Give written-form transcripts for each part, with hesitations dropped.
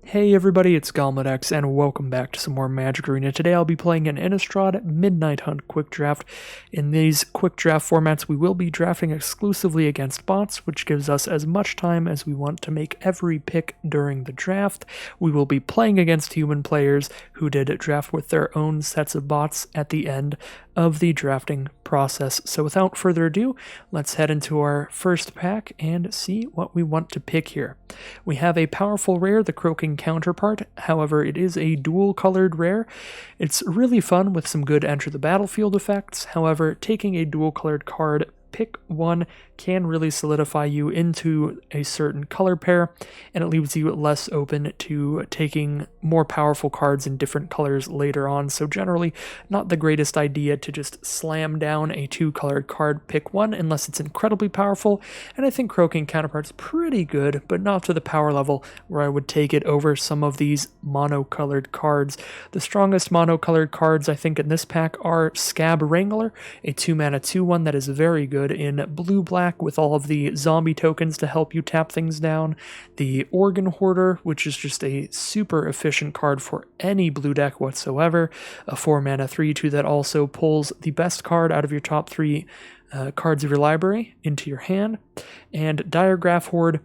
Hey everybody, it's Galmadex, and welcome back to some more Magic Arena. Today I'll be playing an Innistrad Midnight Hunt Quick Draft. In these Quick Draft formats, we will be drafting exclusively against bots, which gives us as much time as we want to make every pick during the draft. We will be playing against human players who did draft with their own sets of bots at the end of the drafting process. So without further ado, let's head into our first pack and see what we want to pick here. We have a powerful rare, the Croaking Counterpart. However, it is a dual colored rare. It's really fun with some good enter the battlefield effects. However, taking a dual colored card, pick one, can really solidify you into a certain color pair, and it leaves you less open to taking more powerful cards in different colors later on. So generally, not the greatest idea to just slam down a two-colored card, pick one, unless it's incredibly powerful, and I think Croaking Counterpart's pretty good, but not to the power level where I would take it over some of these mono-colored cards. The strongest mono-colored cards I think in this pack are Scab Wrangler, a 2-mana 2/1 that is very good in blue-black with all of the zombie tokens to help you tap things down, the Organ Hoarder, which is just a super efficient card for any blue deck whatsoever, a 4-mana 3/2 that also pulls the best card out of your top three cards of your library into your hand, and Diregraph Horde,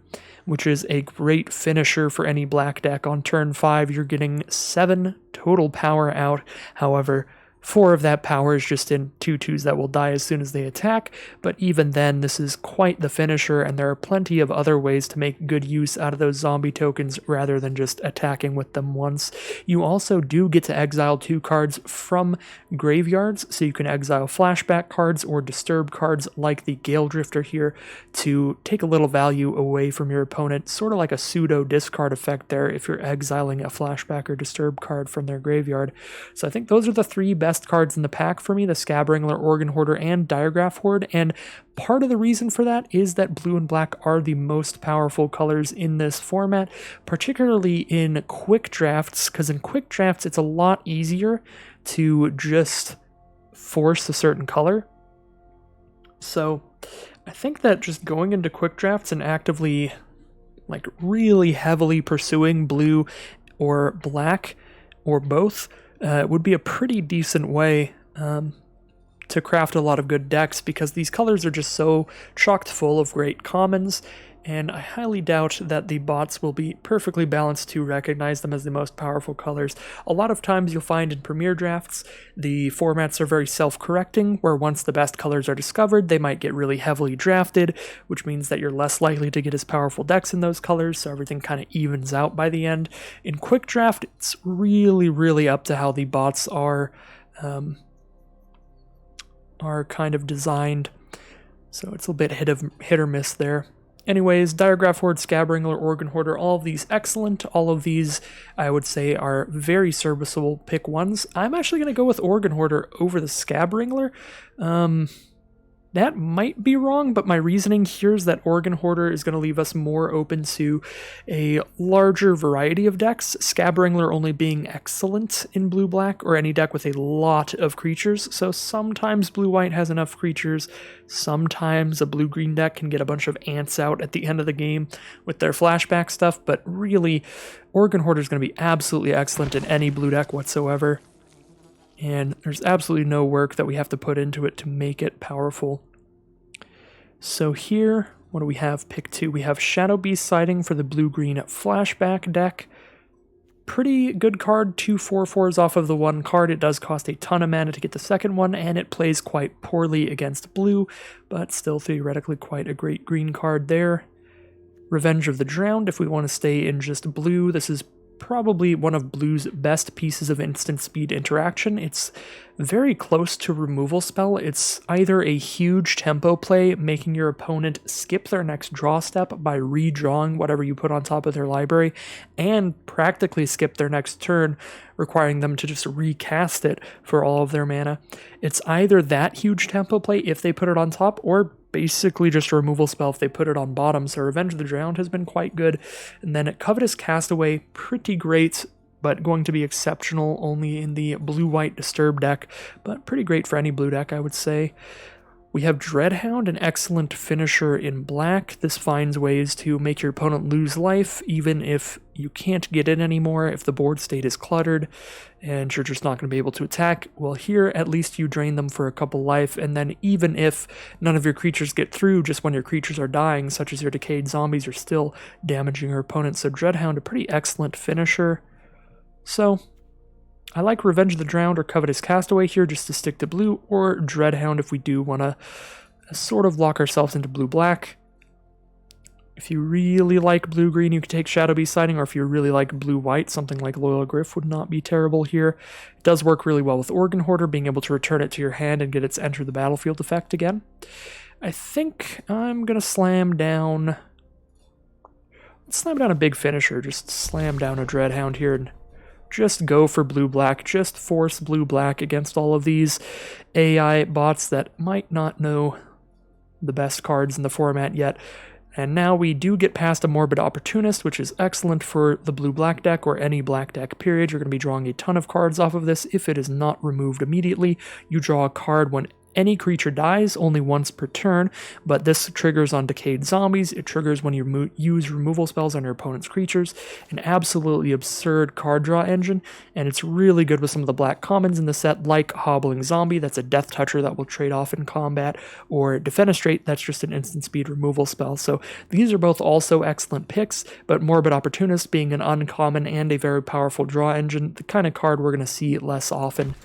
which is a great finisher for any black deck. On turn 5, you're getting 7 total power out. However, 4 of that power is just in 2/2s that will die as soon as they attack, but even then, this is quite the finisher, and there are plenty of other ways to make good use out of those zombie tokens rather than just attacking with them once. You also do get to exile 2 cards from graveyards, so you can exile flashback cards or disturb cards like the Gale Drifter here to take a little value away from your opponent, sort of like a pseudo discard effect there if you're exiling a flashback or disturb card from their graveyard. So I think those are the 3 best cards in the pack for me, the Scab Wrangler, Organ Hoarder, and Diregraph Horde, and part of the reason for that is that blue and black are the most powerful colors in this format, particularly in quick drafts, because in quick drafts it's a lot easier to just force a certain color. So I think that just going into quick drafts and actively, like really heavily pursuing blue or black or both would be a pretty decent way to craft a lot of good decks, because these colors are just so chocked full of great commons, and I highly doubt that the bots will be perfectly balanced to recognize them as the most powerful colors. A lot of times you'll find in Premier drafts, the formats are very self-correcting, where once the best colors are discovered, they might get really heavily drafted, which means that you're less likely to get as powerful decks in those colors, so everything kind of evens out by the end. In Quick Draft, it's really up to how the bots are kind of designed, so it's a bit hit or miss there. Anyways, Diregraph Horde, Scab Wrangler, Organ Hoarder, all of these excellent. All of these, I would say, are very serviceable pick ones. I'm actually going to go with Organ Hoarder over the Scab Wrangler. That might be wrong, but my reasoning here is that Organ Hoarder is going to leave us more open to a larger variety of decks, Scab Wrangler only being excellent in blue-black or any deck with a lot of creatures. So sometimes blue-white has enough creatures, sometimes a blue-green deck can get a bunch of ants out at the end of the game with their flashback stuff, but really, Organ Hoarder is going to be absolutely excellent in any blue deck whatsoever. And there's absolutely no work that we have to put into it to make it powerful. So here, what do we have? Pick 2. We have Shadow Beast Sighting for the blue-green flashback deck. Pretty good card, 2 4/4s off of the one card. It does cost a ton of mana to get the second one, and it plays quite poorly against blue, but still theoretically quite a great green card there. Revenge of the Drowned, if we want to stay in just blue, this is probably one of blue's best pieces of instant speed interaction. It's very close to removal spell. It's either a huge tempo play, making your opponent skip their next draw step by redrawing whatever you put on top of their library, and practically skip their next turn, requiring them to just recast it for all of their mana. It's either that huge tempo play if they put it on top, or basically just a removal spell if they put it on bottom. So Revenge of the Drowned has been quite good. And then Covetous Castaway, pretty great, but going to be exceptional only in the blue-white Disturb deck, but pretty great for any blue deck, I would say. We have Dreadhound, an excellent finisher in black. This finds ways to make your opponent lose life, even if you can't get in anymore, if the board state is cluttered, and you're just not going to be able to attack. Well, here, at least you drain them for a couple life, and then even if none of your creatures get through, just when your creatures are dying, such as your decayed zombies, you're still damaging your opponent. So Dreadhound, a pretty excellent finisher. So I like Revenge of the Drowned or Covetous Castaway here just to stick to blue, or Dreadhound if we do want to sort of lock ourselves into blue-black. If you really like blue-green, you could take Shadow Beast Sighting, or if you really like blue-white, something like Loyal Griff would not be terrible here. It does work really well with Organ Hoarder, being able to return it to your hand and get its Enter the Battlefield effect again. I think I'm going to slam down... Let's slam down a big finisher, just slam down a Dreadhound here and just go for blue-black, just force blue-black against all of these AI bots that might not know the best cards in the format yet. And now we do get past a Morbid Opportunist, which is excellent for the blue-black deck or any black deck, period. You're going to be drawing a ton of cards off of this. If it is not removed immediately, you draw a card when any creature dies, only once per turn, but this triggers on decayed zombies. It triggers when you use removal spells on your opponent's creatures. An absolutely absurd card draw engine, and it's really good with some of the black commons in the set, like Hobbling Zombie, that's a Death Toucher that will trade off in combat, or Defenestrate, that's just an instant speed removal spell. So these are both also excellent picks, but Morbid Opportunist being an uncommon and a very powerful draw engine, the kind of card we're going to see less often.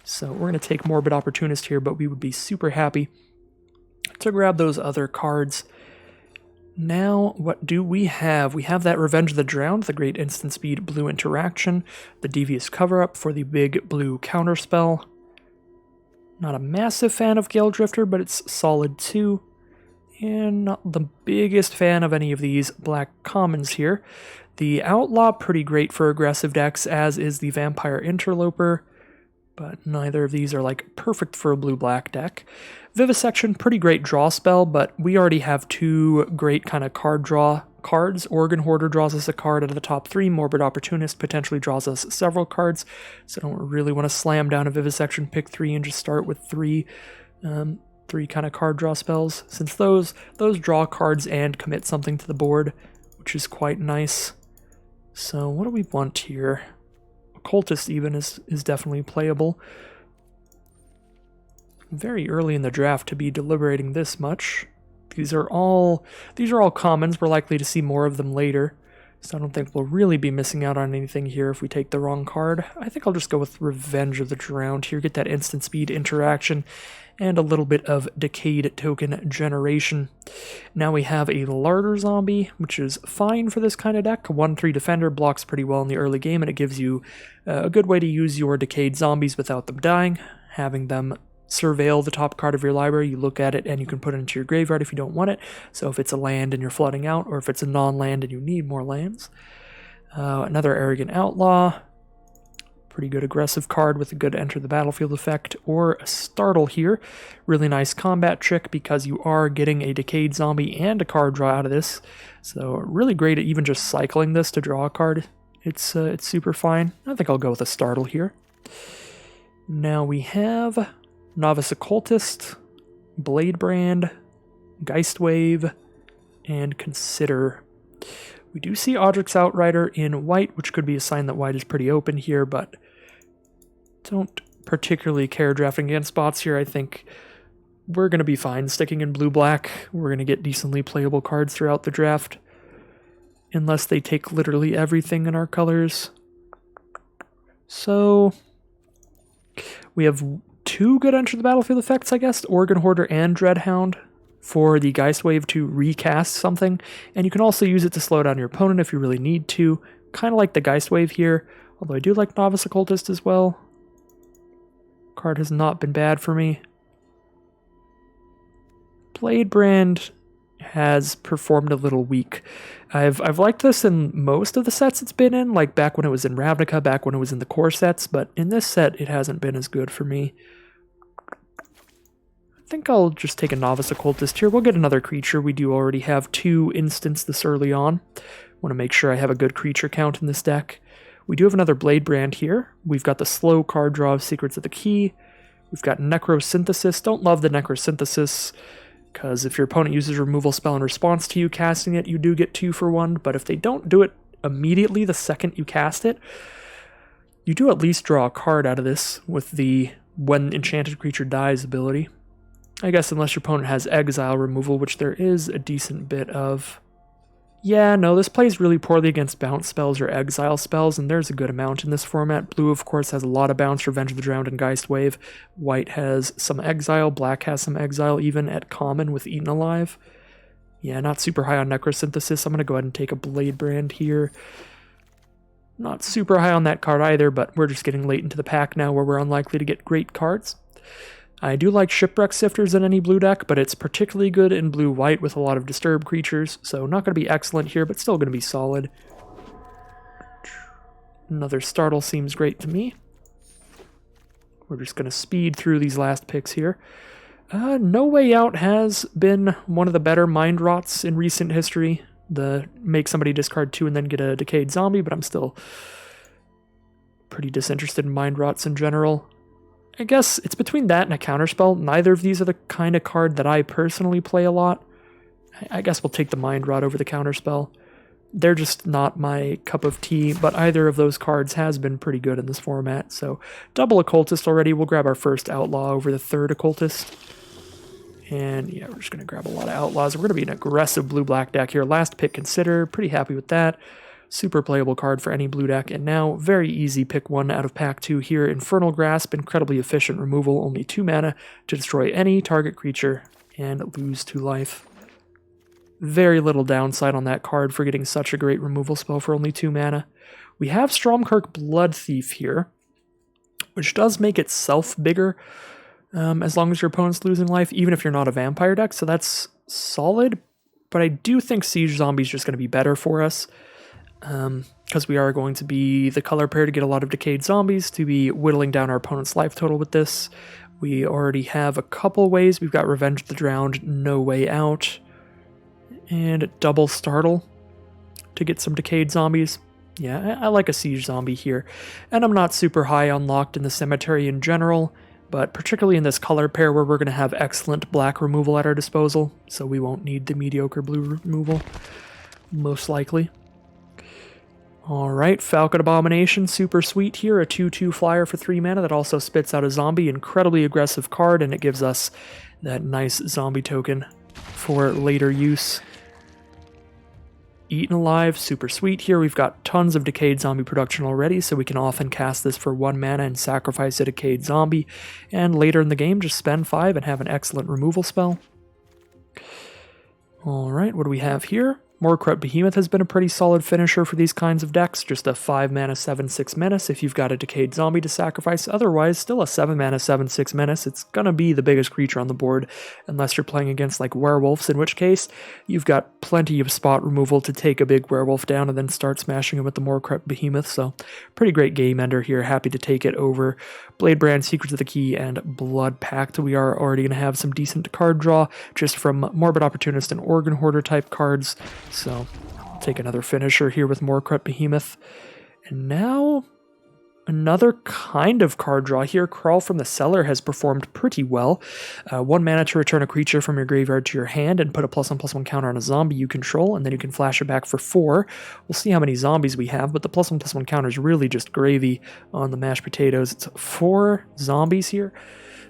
So we're going to take Morbid Opportunist here, but we would be super happy to grab those other cards. Now, what do we have? We have that Revenge of the Drowned, the great instant speed blue interaction, the Devious Cover-Up for the big blue counterspell. Not a massive fan of Gale Drifter, but it's solid too. And not the biggest fan of any of these black commons here. The Outlaw, pretty great for aggressive decks, as is the Vampire Interloper. But neither of these are like perfect for a blue-black deck. Vivisection, pretty great draw spell, but we already have two great kind of card draw cards. Organ Hoarder draws us a card out of the top three. Morbid Opportunist potentially draws us several cards. So I don't really want to slam down a Vivisection, pick three, and just start with three kind of card draw spells, since those draw cards and commit something to the board, which is quite nice. So what do we want here? Occultist even is definitely playable. Very early in the draft to be deliberating this much. These are all commons. We're likely to see more of them later, so I don't think we'll really be missing out on anything here if we take the wrong card. I think I'll just go with Revenge of the Drowned here, get that instant speed interaction and a little bit of decayed token generation. Now we have a Larder Zombie, which is fine for this kind of deck. 1/3 defender, blocks pretty well in the early game, and it gives you a good way to use your decayed zombies without them dying, having them surveil the top card of your library. You look at it and you can put it into your graveyard if you don't want it. So if it's a land and you're flooding out, or if it's a non-land and you need more lands. Another Arrogant Outlaw. Pretty good aggressive card with a good Enter the Battlefield effect, or a Startle here. Really nice combat trick because you are getting a decayed zombie and a card draw out of this. So really great at even just cycling this to draw a card. It's super fine. I think I'll go with a Startle here. Now we have Novice Occultist, Bladebrand, Geistwave, and Consider. We do see Audric's Outrider in white, which could be a sign that white is pretty open here, but don't particularly care drafting against bots here. I think we're going to be fine sticking in blue-black. We're going to get decently playable cards throughout the draft, unless they take literally everything in our colors. So we have two good Enter the Battlefield effects, I guess, Organ Hoarder and Dreadhound, for the Geistwave to recast something, and you can also use it to slow down your opponent if you really need to, kind of like the Geistwave here, although I do like Novice Occultist as well. Card has not been bad for me. Bladebrand has performed a little weak. I've liked this in most of the sets it's been in, like back when it was in Ravnica, back when it was in the core sets, but in this set it hasn't been as good for me. I think I'll just take a Novice Occultist here. We'll get another creature. We do already have two instants this early on. Want to make sure I have a good creature count in this deck. We do have another Bladebrand here. We've got the slow card draw of Secrets of the Key. We've got Necrosynthesis. Don't love the Necrosynthesis, because if your opponent uses a removal spell in response to you casting it, you do get 2 for 1, but if they don't do it immediately the second you cast it, you do at least draw a card out of this with the when enchanted creature dies ability. I guess unless your opponent has exile removal, which there is a decent bit of. Yeah, no, this plays really poorly against bounce spells or exile spells, and there's a good amount in this format. Blue, of course, has a lot of bounce, Revenge of the Drowned and Geist Wave. White has some exile, black has some exile, even at common with Eaten Alive. Yeah, not super high on Necrosynthesis. I'm going to go ahead and take a Blade Brand here. Not super high on that card either, but we're just getting late into the pack now where we're unlikely to get great cards. I do like Shipwreck Sifters in any blue deck, but it's particularly good in blue-white with a lot of disturbed creatures, so not going to be excellent here, but still going to be solid. Another Startle seems great to me. We're just going to speed through these last picks here. No Way Out has been one of the better Mind Rots in recent history. The make somebody discard 2 and then get a Decayed Zombie, but I'm still pretty disinterested in Mind Rots in general. I guess it's between that and a counterspell. Neither of these are the kind of card that I personally play a lot. I guess we'll take the Mind Rot over the counterspell. They're just not my cup of tea, but either of those cards has been pretty good in this format. So double Occultist already. We'll grab our first Outlaw over the third Occultist. And yeah, we're just going to grab a lot of Outlaws. We're going to be an aggressive blue-black deck here. Last pick, Consider. Pretty happy with that. Super playable card for any blue deck. And now, very easy pick 1 out of pack 2 here. Infernal Grasp, incredibly efficient removal. Only 2 mana to destroy any target creature and lose 2 life. Very little downside on that card for getting such a great removal spell for only 2 mana. We have Stromkirk Blood Thief here, which does make itself bigger. As long as your opponent's losing life, even if you're not a vampire deck, so that's solid. But I do think Siege Zombie is just going to be better for us, because we are going to be the color pair to get a lot of Decayed Zombies, to be whittling down our opponent's life total with this. We already have a couple ways. We've got Revenge of the Drowned, No Way Out, and double Startle to get some Decayed Zombies. Yeah, I like a Siege Zombie here. And I'm not super high on Locked in the Cemetery in general, but particularly in this color pair where we're going to have excellent black removal at our disposal, so we won't need the mediocre blue removal, most likely. Alright, Falcon Abomination, super sweet here, a 2/2 flyer for 3 mana that also spits out a zombie, incredibly aggressive card, and it gives us that nice zombie token for later use. Eaten Alive, super sweet here. We've got tons of Decayed Zombie production already, so we can often cast this for 1 mana and sacrifice a Decayed Zombie, and later in the game just spend 5 and have an excellent removal spell. Alright, what do we have here? Moorcrut Behemoth has been a pretty solid finisher for these kinds of decks, just a 5 mana 7/6 menace if you've got a Decayed Zombie to sacrifice. Otherwise, still a 7 mana 7/6 menace. It's gonna be the biggest creature on the board, unless you're playing against like werewolves, in which case you've got plenty of spot removal to take a big werewolf down and then start smashing him with the Moorcrut Behemoth. So pretty great game ender here. Happy to take it over Bladebrand, Secrets of the Key, and Blood Pact. We are already going to have some decent card draw just from Morbid Opportunist and Organ Hoarder type cards. So I'll take another finisher here with Moorcrut Behemoth. And now another kind of card draw here. Crawl from the Cellar has performed pretty well. 1 mana to return a creature from your graveyard to your hand and put a +1/+1 counter on a zombie you control, and then you can flash it back for 4. We'll see how many zombies we have, but the +1/+1 counter is really just gravy on the mashed potatoes. It's 4 zombies here.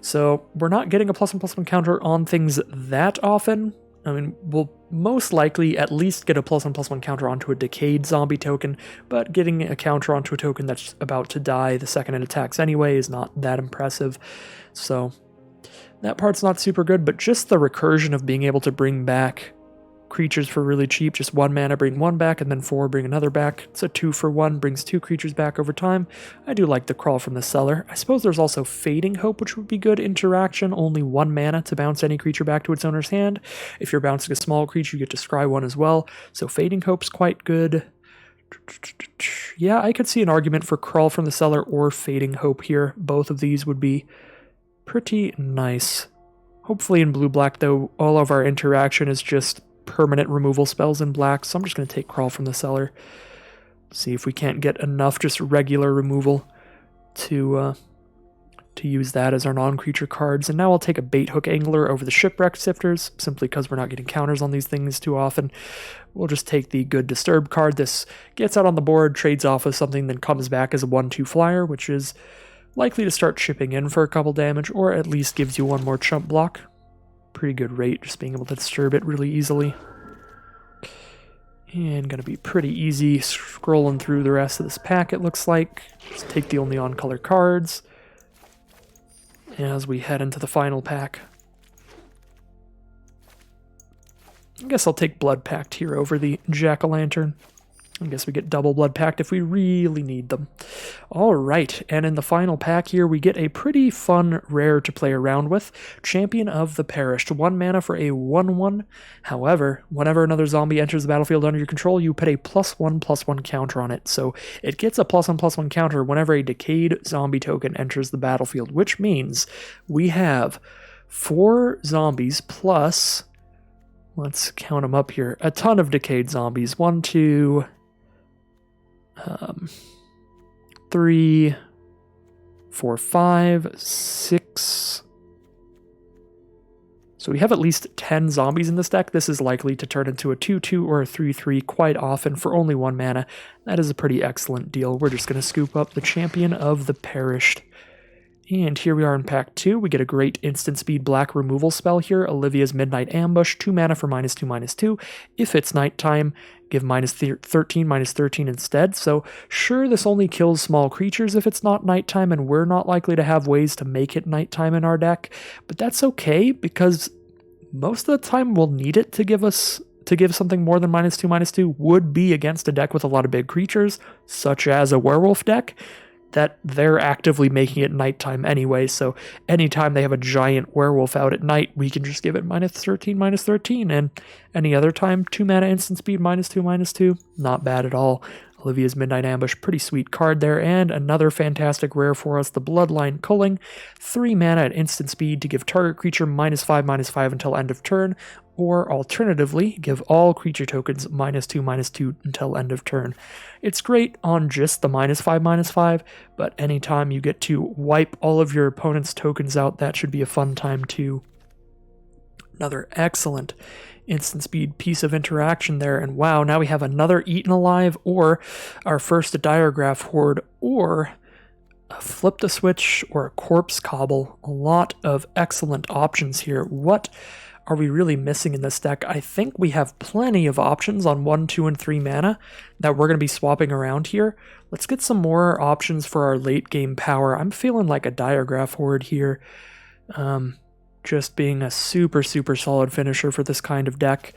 So we're not getting a +1/+1 counter on things that often. I mean, we'll most likely at least get a +1/+1 counter onto a Decayed Zombie token, but getting a counter onto a token that's about to die the second it attacks anyway is not that impressive. So that part's not super good, but just the recursion of being able to bring back creatures for really cheap, just 1 mana, bring 1 back, and then 4, bring another back. It's a 2 for 1, brings 2 creatures back over time. I do like the Crawl from the Cellar. I suppose there's also Fading Hope, which would be good interaction. Only 1 mana to bounce any creature back to its owner's hand. If you're bouncing a small creature, you get to scry 1 as well. So Fading Hope's quite good. Yeah, I could see an argument for Crawl from the Cellar or Fading Hope here. Both of these would be pretty nice. Hopefully in blue-black, though, all of our interaction is just permanent removal spells in black, so I'm just going to take Crawl from the Cellar. See if we can't get enough just regular removal to to use that as our non-creature cards. And now I'll take a Bait Hook Angler over the Shipwreck Sifters, simply because we're not getting counters on these things too often. We'll just take the Good Disturb card. This gets out on the board, trades off with something, then comes back as a 1/2 flyer, which is likely to start chipping in for a couple damage, or at least gives you one more chump block. Pretty good rate, just being able to disturb it really easily. And gonna be pretty easy scrolling through the rest of this pack, it looks like. Just take the only on-color cards as we head into the final pack. I guess I'll take Blood Pact here over the Jack-o'-lantern. I guess we get double Blood Pact if we really need them. Alright, and in the final pack here, we get a pretty fun rare to play around with. Champion of the Perished. 1 mana for a 1/1. However, whenever another zombie enters the battlefield under your control, you put a +1/+1 counter on it. So it gets a +1/+1 counter whenever a decayed zombie token enters the battlefield, which means we have 4 zombies plus, let's count them up here, a ton of decayed zombies. 1, 2... 3, 4, 5, 6. So we have at least 10 zombies in this deck. This is likely to turn into a 2/2 or a 3/3 quite often for only 1 mana. That is a pretty excellent deal. We're just going to scoop up the Champion of the Perished. And here we are in pack 2. We get a great instant speed black removal spell here, Olivia's Midnight Ambush, 2 mana for -2/2. If it's nighttime, give -13/-13 instead. So sure, this only kills small creatures if it's not nighttime, and we're not likely to have ways to make it nighttime in our deck, but that's okay because most of the time we'll need it to give something more than -2/2 would be against a deck with a lot of big creatures, such as a werewolf deck, that they're actively making it nighttime anyway, so anytime they have a giant werewolf out at night, we can just give it -13/-13, and any other time, 2 mana instant speed, -2/2, not bad at all. Olivia's Midnight Ambush, pretty sweet card there, and another fantastic rare for us, the Bloodline Culling, 3 mana at instant speed to give target creature -5/-5 until end of turn, or alternatively, give all creature tokens -2/-2 until end of turn. It's great on just the -5/-5, but anytime you get to wipe all of your opponent's tokens out, that should be a fun time too. Another excellent instant speed piece of interaction there, and wow, now we have another Eaten Alive, or our first Diregraph Horde, or a Flip the Switch, or a Corpse Cobble. A lot of excellent options here. What are we really missing in this deck? I think we have plenty of options on 1, 2, and 3 mana that we're going to be swapping around here. Let's get some more options for our late game power. I'm feeling like a Diregraph Horde here. Just being a super solid finisher for this kind of deck.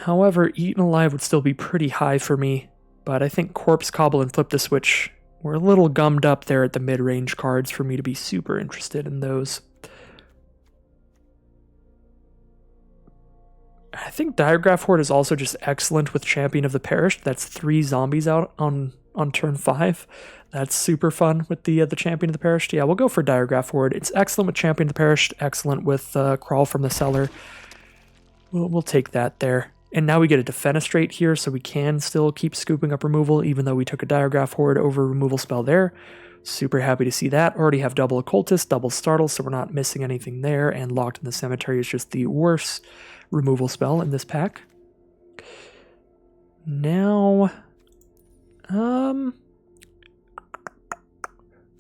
However, Eaten Alive would still be pretty high for me, but I think Corpse Cobble and Flip the Switch were a little gummed up there at the mid-range cards for me to be super interested in those. I think Diregraph Horde is also just excellent with Champion of the Perished. That's 3 zombies out on turn 5. That's super fun with the Champion of the Perished. Yeah, we'll go for Diregraph Horde. It's excellent with Champion of the Perished, excellent with Crawl from the Cellar. We'll take that there. And now we get a Defenestrate here, so we can still keep scooping up removal, even though we took a Diregraph Horde over removal spell there. Super happy to see that. Already have double Occultist, double Startle, so we're not missing anything there, and Locked in the Cemetery is just the worst removal spell in this pack. Now,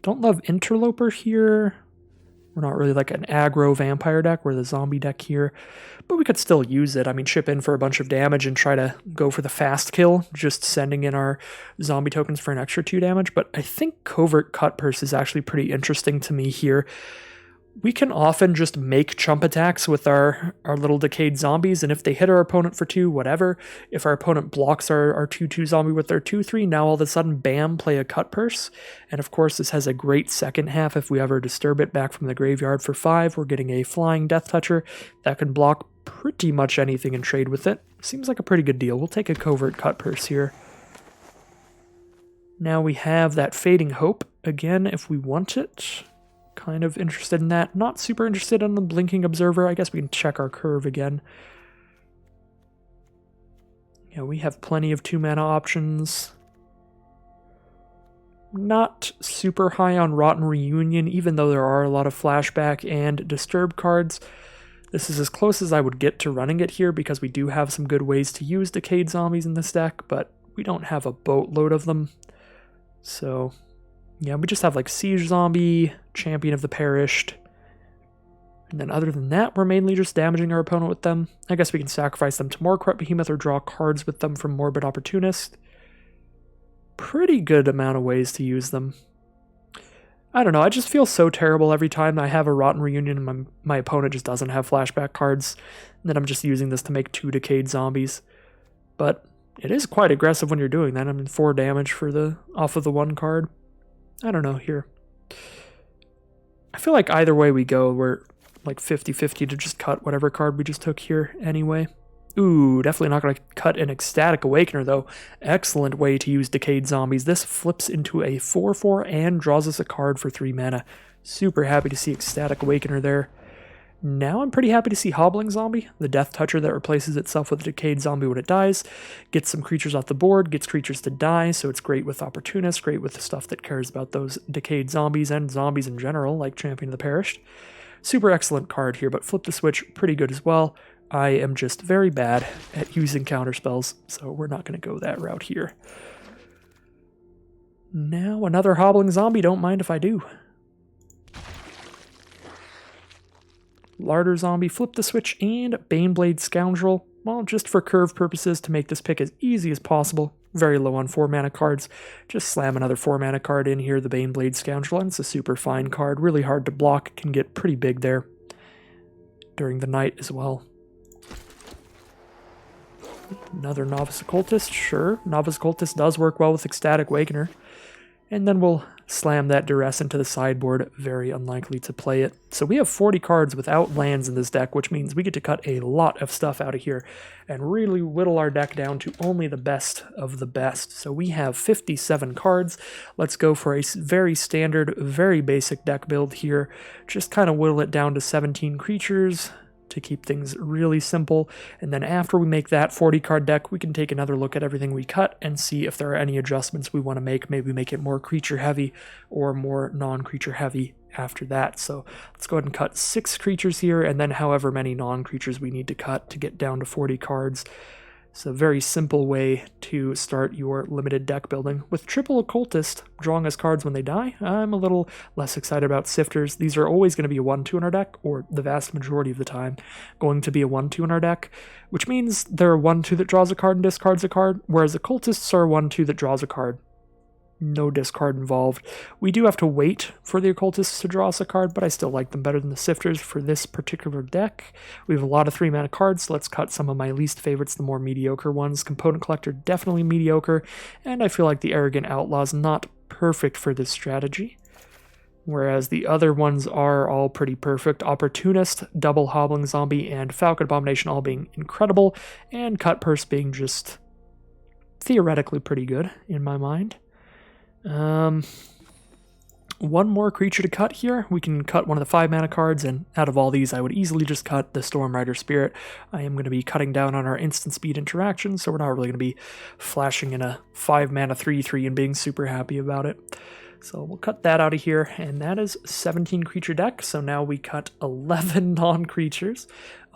don't love Interloper here. We're not really like an aggro vampire deck. We're the zombie deck here, but we could still use it. I mean, chip in for a bunch of damage and try to go for the fast kill, just sending in our zombie tokens for an extra 2 damage. But I think Covert Cutpurse is actually pretty interesting to me here. We can often just make chump attacks with our little decayed zombies, and if they hit our opponent for 2, whatever. If our opponent blocks our 2/2 zombie with their 2/3, now all of a sudden, bam, play a Cutpurse. And of course, this has a great second half if we ever disturb it back from the graveyard for 5. We're getting a Flying Death Toucher that can block pretty much anything and trade with it. Seems like a pretty good deal. We'll take a Covert Cutpurse here. Now we have that Fading Hope again if we want it. Kind of interested in that. Not super interested in the Blinking Observer. I guess we can check our curve again. Yeah, we have plenty of 2 mana options. Not super high on Rotten Reunion, even though there are a lot of flashback and disturb cards. This is as close as I would get to running it here because we do have some good ways to use Decayed Zombies in this deck, but we don't have a boatload of them. So, yeah, we just have like Siege Zombie, Champion of the Perished, and then other than that, we're mainly just damaging our opponent with them. I guess we can sacrifice them to more Corrupt Behemoth or draw cards with them from Morbid Opportunist. Pretty good amount of ways to use them. I don't know, I just feel so terrible every time I have a Rotten Reunion and my opponent just doesn't have flashback cards, and then I'm just using this to make 2 Decayed Zombies. But it is quite aggressive when you're doing that. I mean, 4 damage for off of the 1 card. I don't know here. I feel like either way we go, we're like 50-50 to just cut whatever card we just took here anyway. Ooh, definitely not going to cut an Ecstatic Awakener, though. Excellent way to use Decayed Zombies. This flips into a 4/4 and draws us a card for 3 mana. Super happy to see Ecstatic Awakener there. Now I'm pretty happy to see Hobbling Zombie, the Death Toucher that replaces itself with a Decayed Zombie when it dies. Gets some creatures off the board, gets creatures to die, so it's great with Opportunists, great with the stuff that cares about those Decayed Zombies and zombies in general, like Champion of the Perished. Super excellent card here, but Flip the Switch, pretty good as well. I am just very bad at using counterspells, so we're not going to go that route here. Now another Hobbling Zombie, don't mind if I do. Larder Zombie, Flip the Switch, and Baneblade Scoundrel. Well, just for curve purposes, to make this pick as easy as possible. Very low on 4 mana cards. Just slam another 4 mana card in here, the Baneblade Scoundrel, and it's a super fine card. Really hard to block, can get pretty big there during the night as well. Another Novice Occultist, sure. Novice Occultist does work well with Ecstatic Awakener. And then we'll slam that Duress into the sideboard. Very unlikely to play it. So we have 40 cards without lands in this deck, which means we get to cut a lot of stuff out of here and really whittle our deck down to only the best of the best. So we have 57 cards. Let's go for a very standard, very basic deck build here. Just kind of whittle it down to 17 creatures to keep things really simple, and then after we make that 40 card deck, we can take another look at everything we cut and see if there are any adjustments we want to make. Maybe make it more creature heavy or more non-creature heavy after that. So let's go ahead and cut 6 creatures here, and then however many non-creatures we need to cut to get down to 40 cards. It's a very simple way to start your limited deck building. With Triple Occultist drawing us cards when they die, I'm a little less excited about Sifters. These are always going to be a 1/2 in our deck, or the vast majority of the time going to be a 1/2 in our deck, which means they're a 1/2 that draws a card and discards a card, whereas Occultists are a 1/2 that draws a card. No discard involved. We do have to wait for the Occultists to draw us a card, but I still like them better than the Sifters for this particular deck. We have a lot of 3 mana cards, so let's cut some of my least favorites, the more mediocre ones. Component Collector, definitely mediocre, and I feel like the Arrogant Outlaw is not perfect for this strategy, whereas the other ones are all pretty perfect. Opportunist, Double Hobbling Zombie, and Falcon Abomination all being incredible, and Cut Purse being just theoretically pretty good in my mind. One more creature to cut here. We can cut one of the 5 mana cards, and out of all these, I would easily just cut the Stormrider Spirit. I am going to be cutting down on our instant speed interactions, so we're not really going to be flashing in a 5 mana 3/3 and being super happy about it. So we'll cut that out of here, and that is 17 creature deck, so now we cut 11 non-creatures.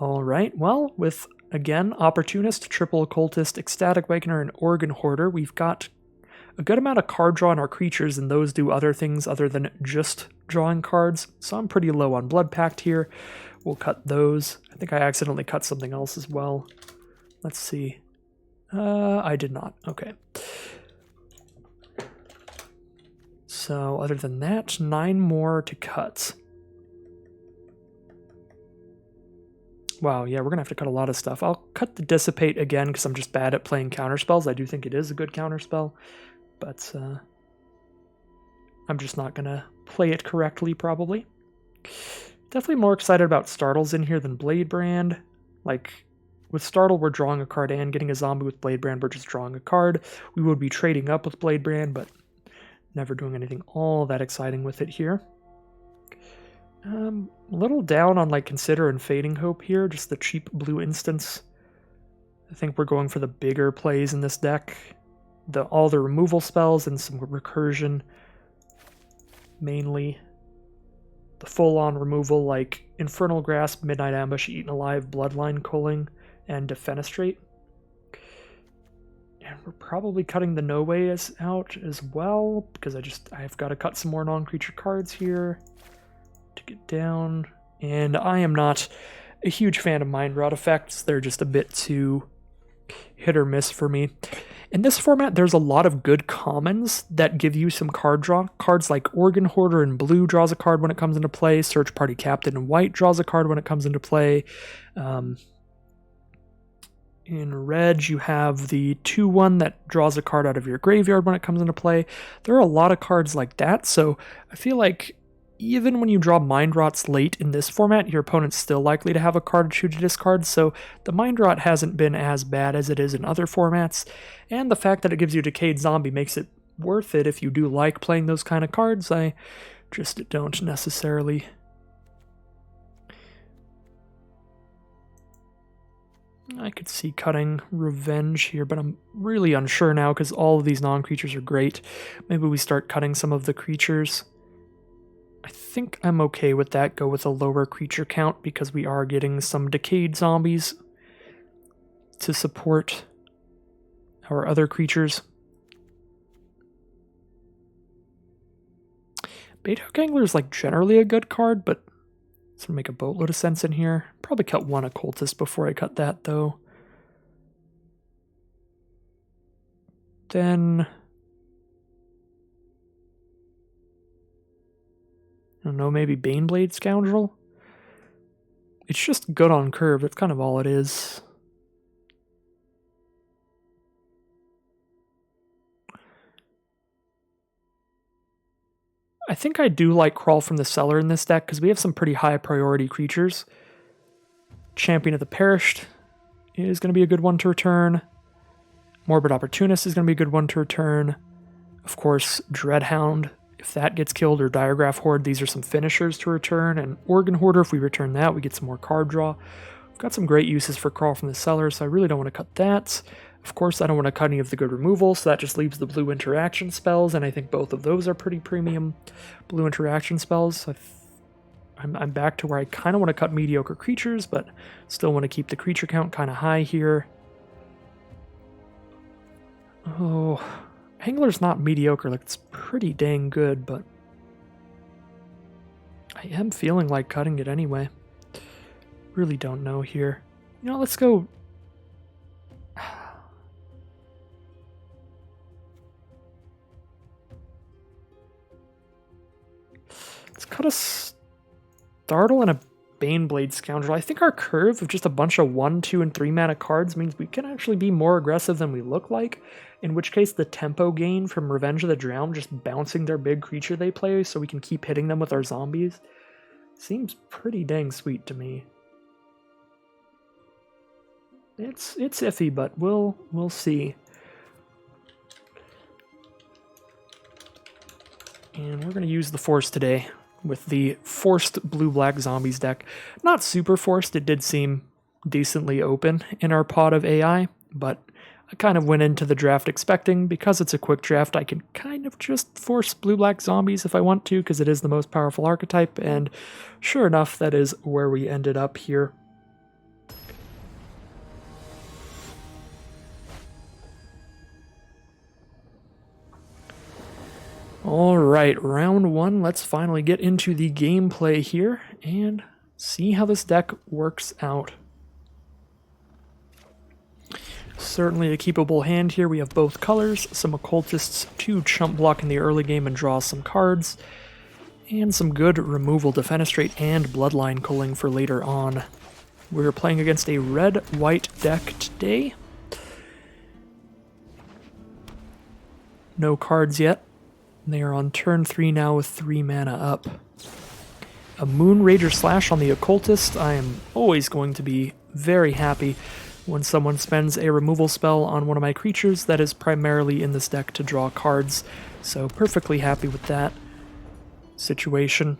Alright, well, with, again, Opportunist, Triple Occultist, Ecstatic Awakener, and Organ Hoarder, we've got a good amount of card draw on our creatures, and those do other things other than just drawing cards, so I'm pretty low on Blood Pact here. We'll cut those. I think I accidentally cut something else as well. Let's see. I did not. Okay. So other than that, 9 more to cut. Wow, yeah, we're going to have to cut a lot of stuff. I'll cut the Dissipate again because I'm just bad at playing counterspells. I do think it is a good counterspell, but I'm just not going to play it correctly, probably. Definitely more excited about Startles in here than Bladebrand. Like, with Startle, we're drawing a card and getting a zombie. With Bladebrand, we're just drawing a card. We would be trading up with Bladebrand, but never doing anything all that exciting with it here. A little down on like Consider and Fading Hope here, just the cheap blue instants. I think we're going for the bigger plays in this deck. All the removal spells and some recursion. mainly. The full-on removal like Infernal Grasp, Midnight Ambush, Eaten Alive, Bloodline Culling, and Defenestrate. And we're probably cutting the No Way out as well, because I've got to cut some more non-creature cards here to get down. And I am not a huge fan of Mind Rot effects. They're just a bit too hit or miss for me. In this format, there's a lot of good commons that give you some card draw. Cards like Organ Hoarder in blue draws a card when it comes into play. Search Party Captain in white draws a card when it comes into play. In red, you have the 2/1 that draws a card out of your graveyard when it comes into play. There are a lot of cards like that, so I feel like even when you draw Mind Rots late in this format, your opponent's still likely to have a card or two to discard, so the Mind Rot hasn't been as bad as it is in other formats, and the fact that it gives you Decayed Zombie makes it worth it if you do like playing those kind of cards. I just don't necessarily. I could see cutting Revenge here, but I'm really unsure now because all of these non-creatures are great. Maybe we start cutting some of the creatures. I think I'm okay with that. Go with a lower creature count because we are getting some Decayed Zombies to support our other creatures. Baithook Angler is like generally a good card, but it's going to make a boatload of sense in here. Probably cut one Occultist before I cut that, though. Then I don't know, maybe Baneblade Scoundrel? It's just good on curve, that's kind of all it is. I think I do like Crawl from the Cellar in this deck, because we have some pretty high priority creatures. Champion of the Perished is going to be a good one to return. Morbid Opportunist is going to be a good one to return. Of course, Dreadhound, if that gets killed, or Diagraph Horde, these are some finishers to return. And Organ Hoarder, if we return that, we get some more card draw. We've got some great uses for Crawl from the Cellar, so I really don't want to cut that. Of course, I don't want to cut any of the good removal, so that just leaves the blue interaction spells, and I think both of those are pretty premium blue interaction spells. I'm back to where I kind of want to cut mediocre creatures, but still want to keep the creature count kind of high here. Oh, Angler's not mediocre, like it's pretty dang good, but I am feeling like cutting it anyway. Really don't know here. You know, let's go. Let's cut a Startle and a Baneblade Scoundrel. I think our curve of just a bunch of 1, 2, and 3 mana cards means we can actually be more aggressive than we look like, in which case the tempo gain from Revenge of the Drowned, just bouncing their big creature they play so we can keep hitting them with our zombies, seems pretty dang sweet to me. It's iffy, but we'll see. And we're going to use the Force today with the forced blue-black zombies deck. Not super forced, it did seem decently open in our pot of AI, but I kind of went into the draft expecting, because it's a quick draft, I can kind of just force blue-black zombies if I want to, because it is the most powerful archetype, and sure enough, that is where we ended up here. Alright, round 1, let's finally get into the gameplay here and see how this deck works out. Certainly a keepable hand here. We have both colors, some Occultists to chump block in the early game and draw some cards, and some good removal, Defenestrate and Bloodline Culling for later on. We're playing against a red-white deck today. No cards yet. They are on turn 3 now with 3 mana up. A Moonrager Slash on the Occultist. I am always going to be very happy when someone spends a removal spell on one of my creatures that is primarily in this deck to draw cards. So perfectly happy with that situation.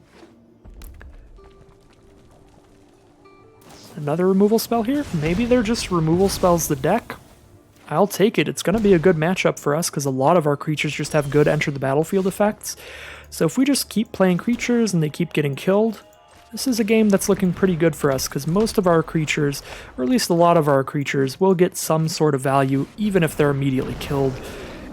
Another removal spell here? Maybe they're just removal spells the deck? I'll take it. It's going to be a good matchup for us because a lot of our creatures just have good enter the battlefield effects. So if we just keep playing creatures and they keep getting killed, this is a game that's looking pretty good for us because most of our creatures, or at least a lot of our creatures, will get some sort of value even if they're immediately killed.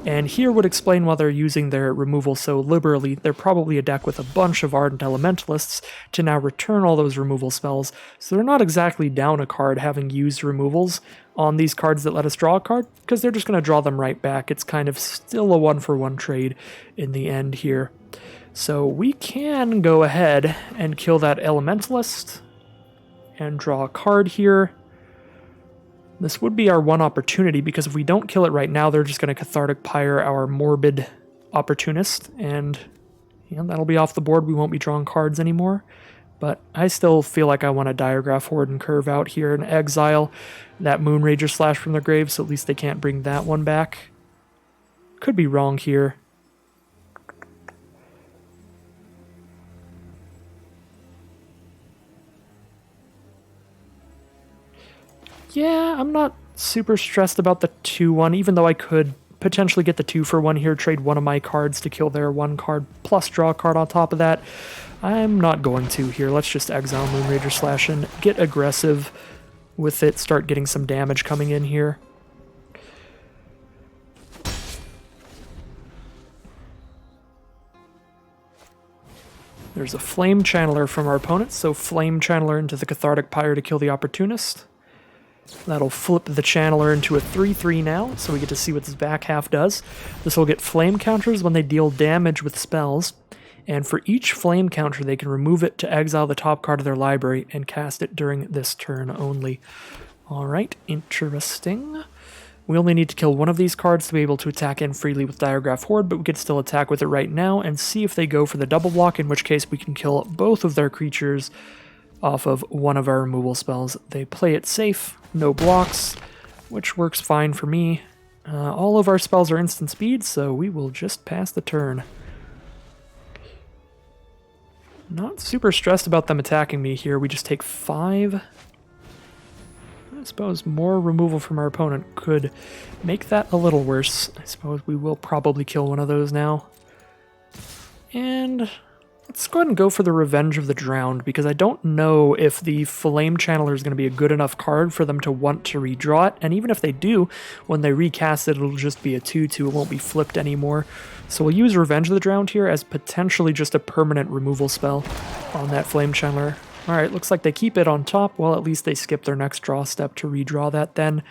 And here would explain why they're using their removal so liberally. They're probably a deck with a bunch of Ardent Elementalists to now return all those removal spells, so they're not exactly down a card having used removals on these cards that let us draw a card, because they're just going to draw them right back. It's kind of still a one-for-one trade in the end here. So we can go ahead and kill that Elementalist and draw a card here. This would be our one opportunity, because if we don't kill it right now, they're just going to Cathartic Pyre our Morbid Opportunist, and that'll be off the board. We won't be drawing cards anymore. But I still feel like I want to Diregraph Horde and curve out here and exile that Moonrager Slash from their grave, so at least they can't bring that one back. Could be wrong here. Yeah, I'm not super stressed about the 2-1, even though I could potentially get the 2-for-1 here, trade one of my cards to kill their one card, plus draw a card on top of that. I'm not going to here. Let's just exile Moonrager Slash and get aggressive with it, start getting some damage coming in here. There's a Flame Channeler from our opponent, so Flame Channeler into the Cathartic Pyre to kill the Opportunist. That'll flip the Channeler into a 3-3 now, so we get to see what this back half does. This will get flame counters when they deal damage with spells, and for each flame counter they can remove it to exile the top card of their library and cast it during this turn only. Alright, interesting. We only need to kill one of these cards to be able to attack in freely with Diregraph Horde, but we could still attack with it right now and see if they go for the double block, in which case we can kill both of their creatures off of one of our removal spells. They play it safe, no blocks, which works fine for me. All of our spells are instant speed, so we will just pass the turn. Not super stressed about them attacking me here. We just take 5. I suppose more removal from our opponent could make that a little worse. I suppose we will probably kill one of those now. And let's go ahead and go for the Revenge of the Drowned, because I don't know if the Flame Channeler is going to be a good enough card for them to want to redraw it, and even if they do, when they recast it, it'll just be a 2-2, it won't be flipped anymore. So we'll use Revenge of the Drowned here as potentially just a permanent removal spell on that Flame Channeler. Alright, looks like they keep it on top. Well, at least they skip their next draw step to redraw that then.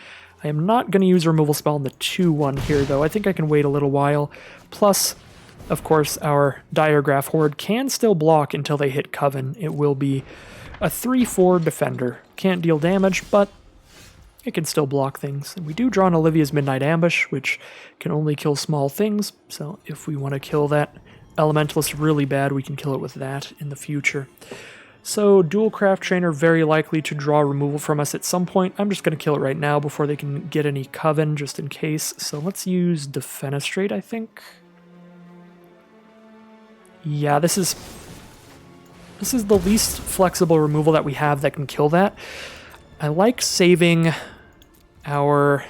I am not going to use a removal spell on the 2-1 here, though. I think I can wait a little while. Plus, of course, our Diregraph Horde can still block until they hit Coven. It will be a 3-4 defender. Can't deal damage, but it can still block things. And we do draw an Olivia's Midnight Ambush, which can only kill small things, so if we want to kill that Elementalist really bad, we can kill it with that in the future. So, Dual Craft Trainer very likely to draw removal from us at some point. I'm just going to kill it right now before they can get any Coven, just in case. So let's use Defenestrate, I think. Yeah, this is the least flexible removal that we have that can kill that. I like saving our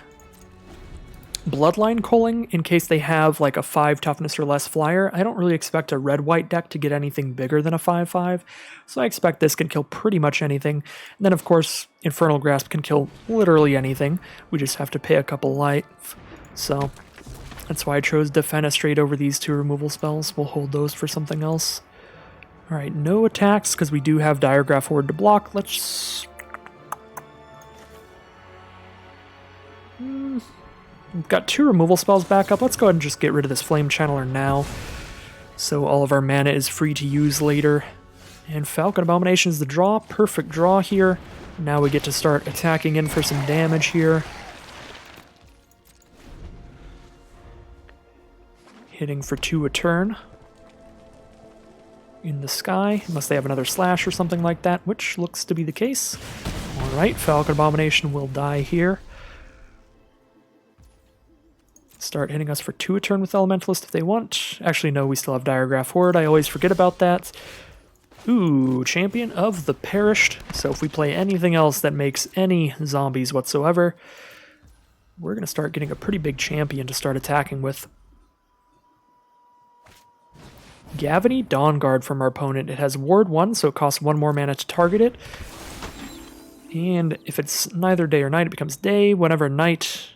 Bloodline Culling in case they have like a 5 toughness or less flyer. I don't really expect a red-white deck to get anything bigger than a 5-5, so I expect this can kill pretty much anything. And then, of course, Infernal Grasp can kill literally anything. We just have to pay a couple life. So that's why I chose Defenestrate over these 2 removal spells. We'll hold those for something else. Alright, no attacks because we do have Diregraph Horde to block. Let's... We've got 2 removal spells back up. Let's go ahead and just get rid of this Flame Channeler now, so all of our mana is free to use later. And Falcon Abomination is the draw. Perfect draw here. Now we get to start attacking in for some damage here. Hitting for 2 a turn. In the sky, unless they have another slash or something like that, which looks to be the case. Alright, Falcon Abomination will die here. Start hitting us for 2 a turn with Elementalist if they want. Actually, no, we still have Diregraph Horde. I always forget about that. Ooh, Champion of the Perished. So if we play anything else that makes any zombies whatsoever, we're going to start getting a pretty big champion to start attacking with. Gavany Dawnguard from our opponent. It has Ward 1, so it costs 1 more mana to target it. And if it's neither day or night, it becomes day. Whenever night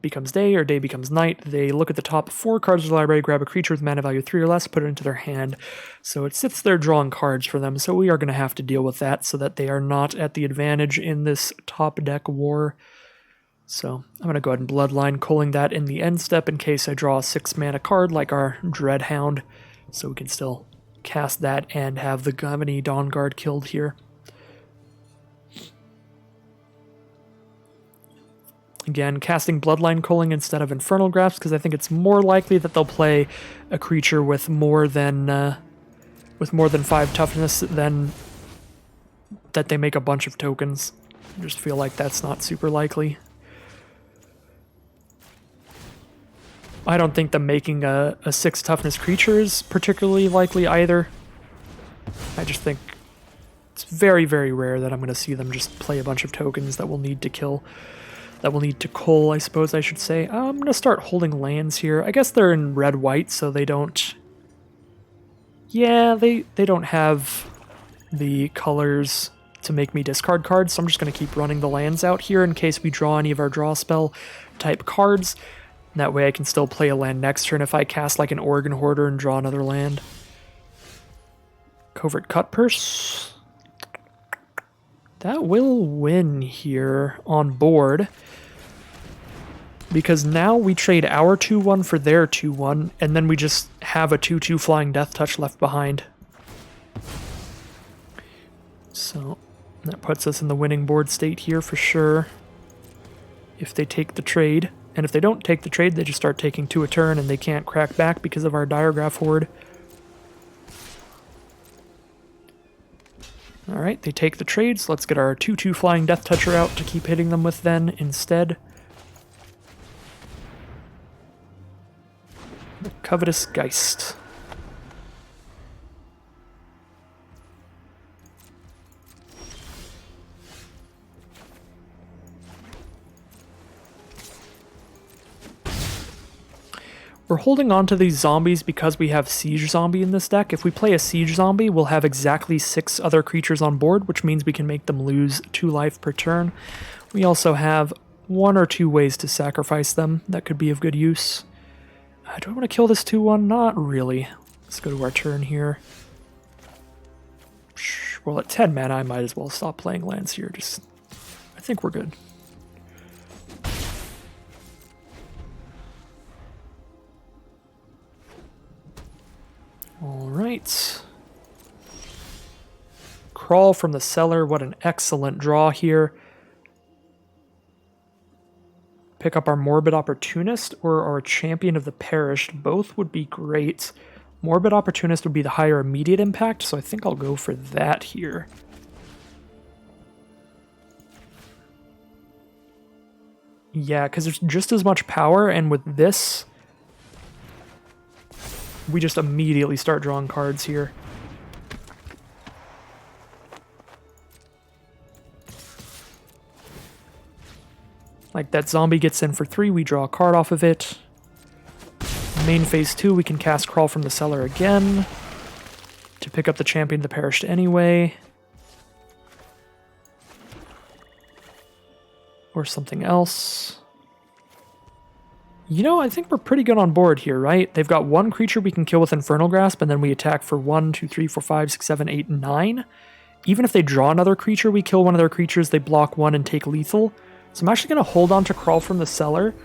becomes day or day becomes night, they look at the top 4 cards of the library, grab a creature with mana value 3 or less, put it into their hand. So it sits there drawing cards for them, so we are going to have to deal with that so that they are not at the advantage in this top deck war. So I'm going to go ahead and Bloodline, culling that in the end step in case I draw a 6 mana card like our Dreadhound, so we can still cast that and have the Gavany Dawnguard killed here. Again, casting Bloodline Culling instead of Infernal Grasp because I think it's more likely that they'll play a creature with more than 5 toughness than that they make a bunch of tokens. I just feel like that's not super likely. I don't think them making a 6 toughness creature is particularly likely either. I just think it's very, very rare that I'm going to see them just play a bunch of tokens that will need to kill. That will need to cull, I suppose I should say. I'm going to start holding lands here. I guess they're in red-white, so they don't... Yeah, they don't have the colors to make me discard cards, so I'm just going to keep running the lands out here in case we draw any of our draw spell type cards. That way I can still play a land next turn if I cast like an Organ Hoarder and draw another land. Covert Cutpurse. That will win here on board. Because now we trade our 2-1 for their 2-1, and then we just have a 2-2 Flying Death Touch left behind. So that puts us in the winning board state here for sure. If they take the trade. And if they don't take the trade, they just start taking 2 a turn and they can't crack back because of our Diregraph Horde. Alright, they take the trade, so let's get our 2-2 Flying Death Toucher out to keep hitting them with then instead. The Covetous Geist. We're holding on to these zombies because we have Siege Zombie in this deck. If we play a Siege Zombie, we'll have exactly 6 other creatures on board, which means we can make them lose 2 life per turn. We also have 1 or 2 ways to sacrifice them that could be of good use. Do I want to kill this 2-1? Not really. Let's go to our turn here. Well, at 10 mana, I might as well stop playing lands here. I think we're good. Alright. Crawl from the Cellar. What an excellent draw here. Pick up our Morbid Opportunist or our Champion of the Perished. Both would be great. Morbid Opportunist would be the higher immediate impact, so I think I'll go for that here. Yeah, because there's just as much power, and with this, we just immediately start drawing cards here. Like that zombie gets in for 3, we draw a card off of it. Main phase 2, we can cast Crawl from the Cellar again to pick up the Champion of the Perished anyway. Or something else. You know, I think we're pretty good on board here, right? They've got 1 creature we can kill with Infernal Grasp, and then we attack for 1, 2, 3, 4, 5, 6, 7, 8, 9. Even if they draw another creature, we kill one of their creatures, they block 1 and take lethal. So I'm actually going to hold on to Crawl from the Cellar,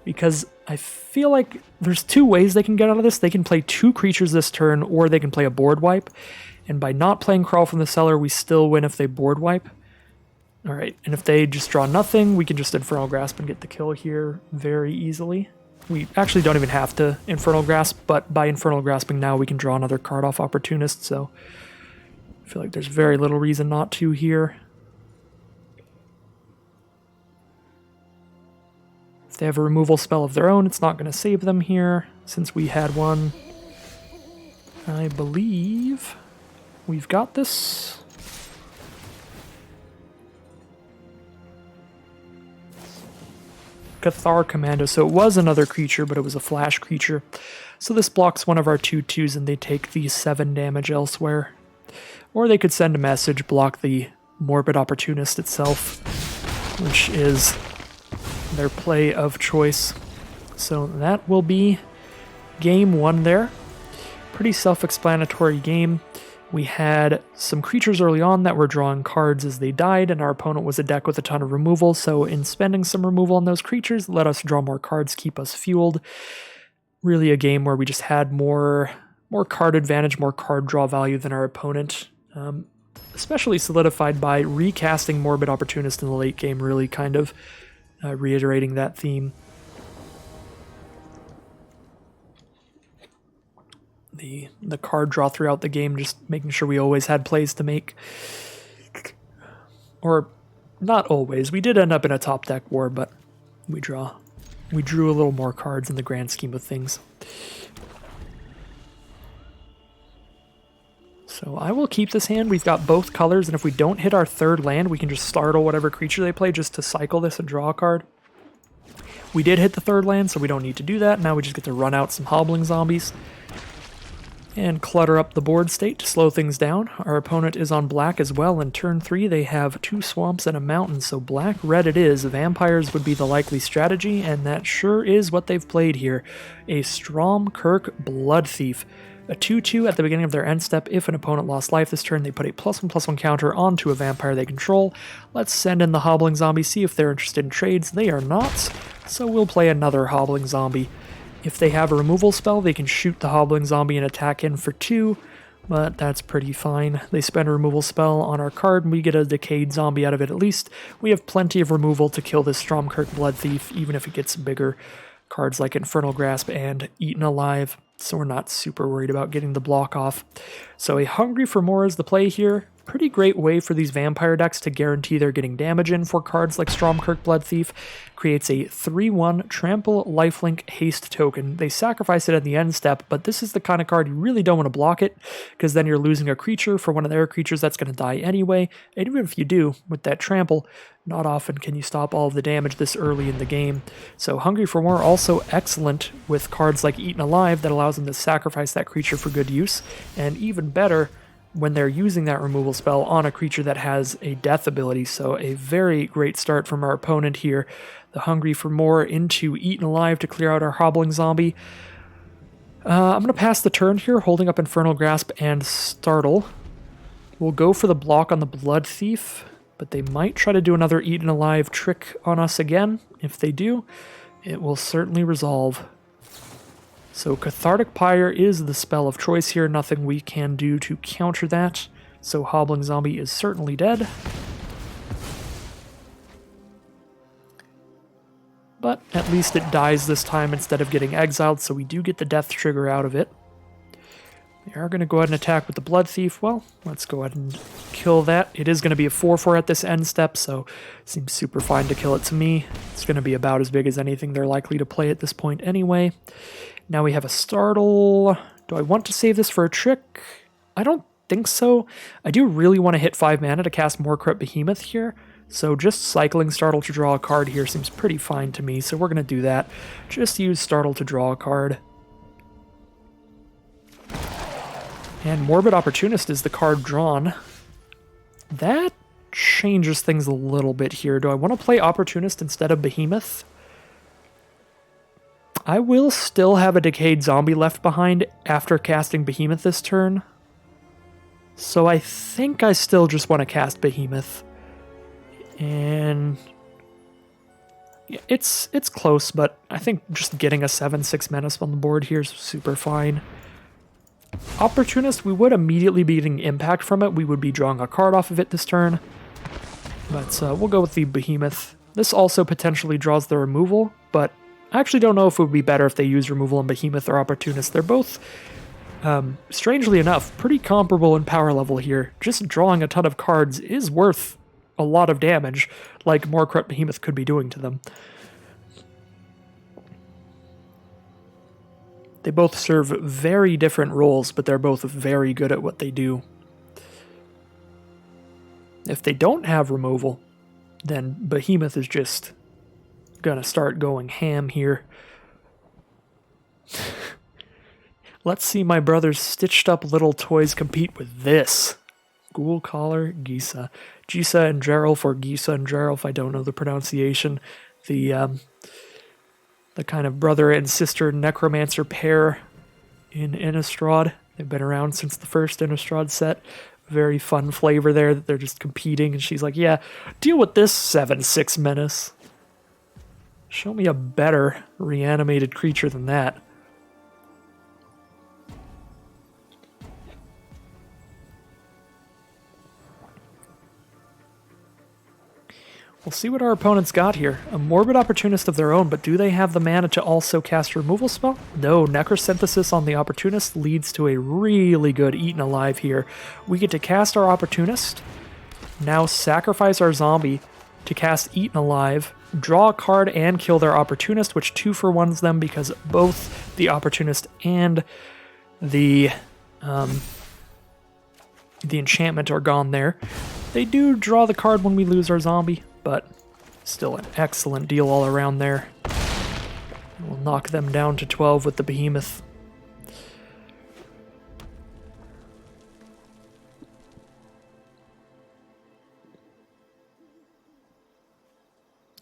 because I feel like there's 2 ways they can get out of this. They can play 2 creatures this turn, or they can play a board wipe. And by not playing Crawl from the Cellar, we still win if they board wipe. Alright, and if they just draw nothing, we can just Infernal Grasp and get the kill here very easily. We actually don't even have to Infernal Grasp, but by Infernal Grasping now we can draw another card off Opportunist, so I feel like there's very little reason not to here. If they have a removal spell of their own, it's not going to save them here, since we had one. I believe we've got this. Cathar Commando. So it was another creature, but it was a flash creature. So this blocks one of our 2/2s, and they take the 7 damage elsewhere. Or they could send a message, block the Morbid Opportunist itself, which is their play of choice. So that will be game 1 there. Pretty self-explanatory game. We had some creatures early on that were drawing cards as they died, and our opponent was a deck with a ton of removal, so in spending some removal on those creatures, let us draw more cards, keep us fueled. Really a game where we just had more card advantage, more card draw value than our opponent. Especially solidified by recasting Morbid Opportunist in the late game, really kind of reiterating that theme. The card draw throughout the game, just making sure we always had plays to make. Or, not always. We did end up in a top deck war, but we drew a little more cards in the grand scheme of things. So I will keep this hand. We've got both colors, and if we don't hit our 3rd land, we can just startle whatever creature they play just to cycle this and draw a card. We did hit the 3rd land, so we don't need to do that. Now we just get to run out some Hobbling Zombies and clutter up the board state to slow things down. Our opponent is on black as well. In turn 3, they have 2 swamps and a mountain, so black-red it is. Vampires would be the likely strategy, and that sure is what they've played here. A Stromkirk Blood Thief. A 2/2 at the beginning of their end step. If an opponent lost life this turn, they put a +1/+1 counter onto a vampire they control. Let's send in the Hobbling Zombie, see if they're interested in trades. They are not, so we'll play another Hobbling Zombie. If they have a removal spell, they can shoot the Hobbling Zombie and attack in for 2, but that's pretty fine. They spend a removal spell on our card, and we get a Decayed Zombie out of it at least. We have plenty of removal to kill this Stromkirk Blood Thief, even if it gets bigger. Cards like Infernal Grasp and Eaten Alive, so we're not super worried about getting the block off. So a Hungry for More is the play here. Pretty great way for these vampire decks to guarantee they're getting damage in for cards like Stromkirk Blood Thief. Creates a 3/1 Trample Lifelink Haste token. They sacrifice it at the end step, but this is the kind of card you really don't want to block it, because then you're losing a creature for one of their creatures that's going to die anyway. And even if you do, with that Trample, not often can you stop all of the damage this early in the game. So Hungry for More also excellent with cards like Eaten Alive that allows them to sacrifice that creature for good use, and even better when they're using that removal spell on a creature that has a death ability. So a very great start from our opponent here. The Hungry for More into Eaten Alive to clear out our Hobbling Zombie. I'm going to pass the turn here, holding up Infernal Grasp and Startle. We'll go for the block on the Blood Thief, but they might try to do another Eaten Alive trick on us again. If they do, it will certainly resolve. So Cathartic Pyre is the spell of choice here, nothing we can do to counter that. So Hobbling Zombie is certainly dead. But at least it dies this time instead of getting exiled, so we do get the death trigger out of it. They are going to go ahead and attack with the Blood Thief. Well, let's go ahead and kill that. It is going to be a 4/4 at this end step, so it seems super fine to kill it to me. It's going to be about as big as anything they're likely to play at this point anyway. Now we have a Startle. Do I want to save this for a trick? I don't think so. I do really want to hit 5 mana to cast Morcrut Behemoth here, so just cycling Startle to draw a card here seems pretty fine to me, so we're going to do that. Just use Startle to draw a card. And Morbid Opportunist is the card drawn. That changes things a little bit here. Do I want to play Opportunist instead of Behemoth? I will still have a Decayed Zombie left behind after casting Behemoth this turn. So I think I still just want to cast Behemoth. And yeah, it's close, but I think just getting a 7/6 menace on the board here is super fine. Opportunist, we would immediately be getting impact from it. We would be drawing a card off of it this turn. But we'll go with the Behemoth. This also potentially draws the removal, but I actually don't know if it would be better if they use removal on Behemoth or Opportunist. They're both, strangely enough, pretty comparable in power level here. Just drawing a ton of cards is worth a lot of damage, like Morcrut Behemoth could be doing to them. They both serve very different roles, but they're both very good at what they do. If they don't have removal, then Behemoth is just gonna start going ham here. Let's see my brother's stitched up little toys compete with this. Ghoul Collar Gisa. Gisa and Gerald for Gisa and Gerald, if I don't know the pronunciation. The kind of brother and sister necromancer pair in Innistrad. They've been around since the first Innistrad set. Very fun flavor there that they're just competing, and she's like, yeah, deal with this 7/6 menace. Show me a better reanimated creature than that. We'll see what our opponents got here. A Morbid Opportunist of their own, but do they have the mana to also cast a removal spell? No, Necrosynthesis on the Opportunist leads to a really good Eaten Alive here. We get to cast our Opportunist, now sacrifice our zombie to cast Eaten Alive, draw a card and kill their Opportunist, which 2-for-1s them because both the Opportunist and the enchantment are gone there. They do draw the card when we lose our zombie, but still an excellent deal all around there. We'll knock them down to 12 with the Behemoth.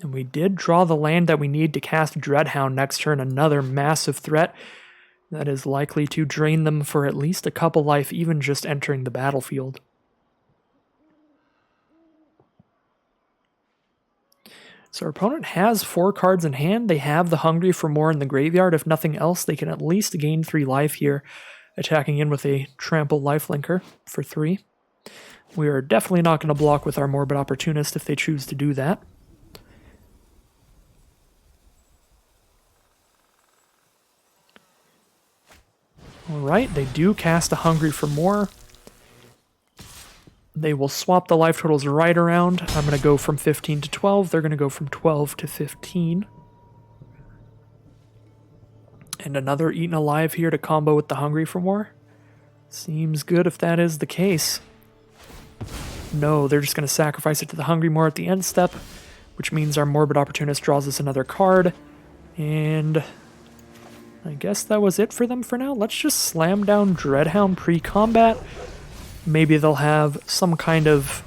And we did draw the land that we need to cast Dreadhound next turn, another massive threat that is likely to drain them for at least a couple life, even just entering the battlefield. So our opponent has 4 cards in hand. They have the Hungry for More in the graveyard. If nothing else, they can at least gain 3 life here, attacking in with a Trample Lifelinker for 3. We are definitely not going to block with our Morbid Opportunist if they choose to do that. Alright, they do cast a Hungry for More. They will swap the life totals right around. I'm going to go from 15 to 12. They're going to go from 12 to 15. And another Eaten Alive here to combo with the Hungry for More. Seems good if that is the case. No, they're just going to sacrifice it to the Hungry More at the end step, which means our Morbid Opportunist draws us another card. And I guess that was it for them for now. Let's just slam down Dreadhound pre-combat. Maybe they'll have some kind of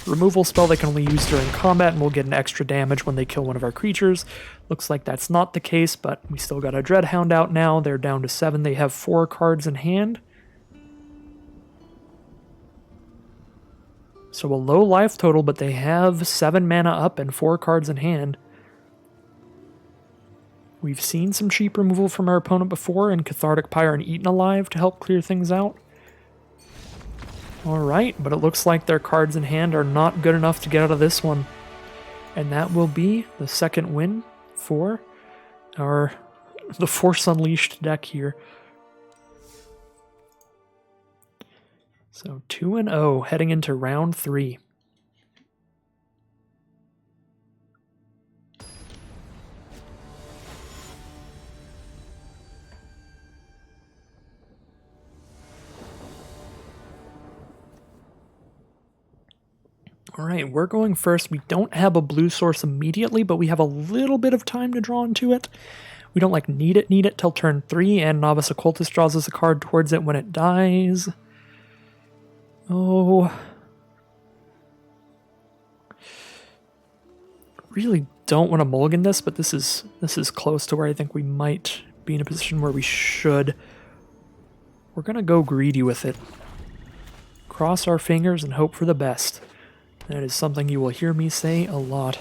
removal spell they can only use during combat, and we'll get an extra damage when they kill one of our creatures. Looks like that's not the case, but we still got a Dreadhound out now. They're down to 7. They have 4 cards in hand. So a low life total, but they have 7 mana up and 4 cards in hand. We've seen some cheap removal from our opponent before in Cathartic Pyre and Eaten Alive to help clear things out. Alright, but it looks like their cards in hand are not good enough to get out of this one. And that will be the second win for the Force Unleashed deck here. So 2-0 heading into round 3. Alright, we're going first. We don't have a blue source immediately, but we have a little bit of time to draw into it. We don't need it till turn 3, and Novice Occultist draws us a card towards it when it dies. Oh. Really don't want to mulligan this, but this is close to where I think we might be in a position where we should. We're going to go greedy with it. Cross our fingers and hope for the best. That is something you will hear me say a lot.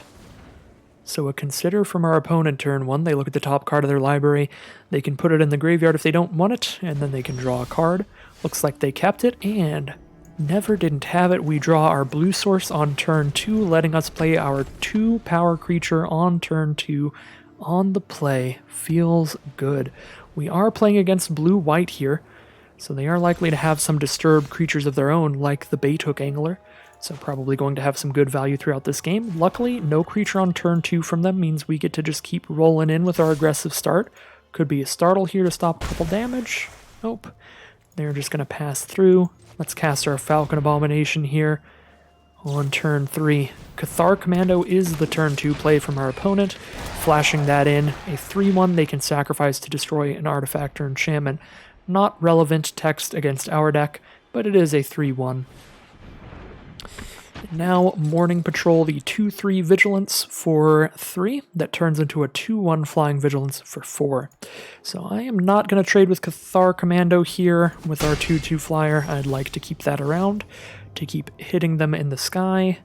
So a Consider from our opponent turn 1. They look at the top card of their library. They can put it in the graveyard if they don't want it, and then they can draw a card. Looks like they kept it, and never didn't have it. We draw our blue source on turn 2, letting us play our 2 power creature on turn 2 on the play. Feels good. We are playing against blue-white here, so they are likely to have some disturbed creatures of their own, like the Baithook Angler. So probably going to have some good value throughout this game. Luckily, no creature on turn 2 from them means we get to just keep rolling in with our aggressive start. Could be a Startle here to stop a couple damage. Nope. They're just going to pass through. Let's cast our Falcon Abomination here On turn 3, Cathar Commando is the turn 2 play from our opponent. Flashing that in, a 3-1 they can sacrifice to destroy an artifact or enchantment. Not relevant text against our deck, but it is a 3-1. Now, Morning Patrol, the 2-3 Vigilance for 3. That turns into a 2-1 Flying Vigilance for 4. So I am not going to trade with Cathar Commando here with our 2-2 Flyer. I'd like to keep that around to keep hitting them in the sky.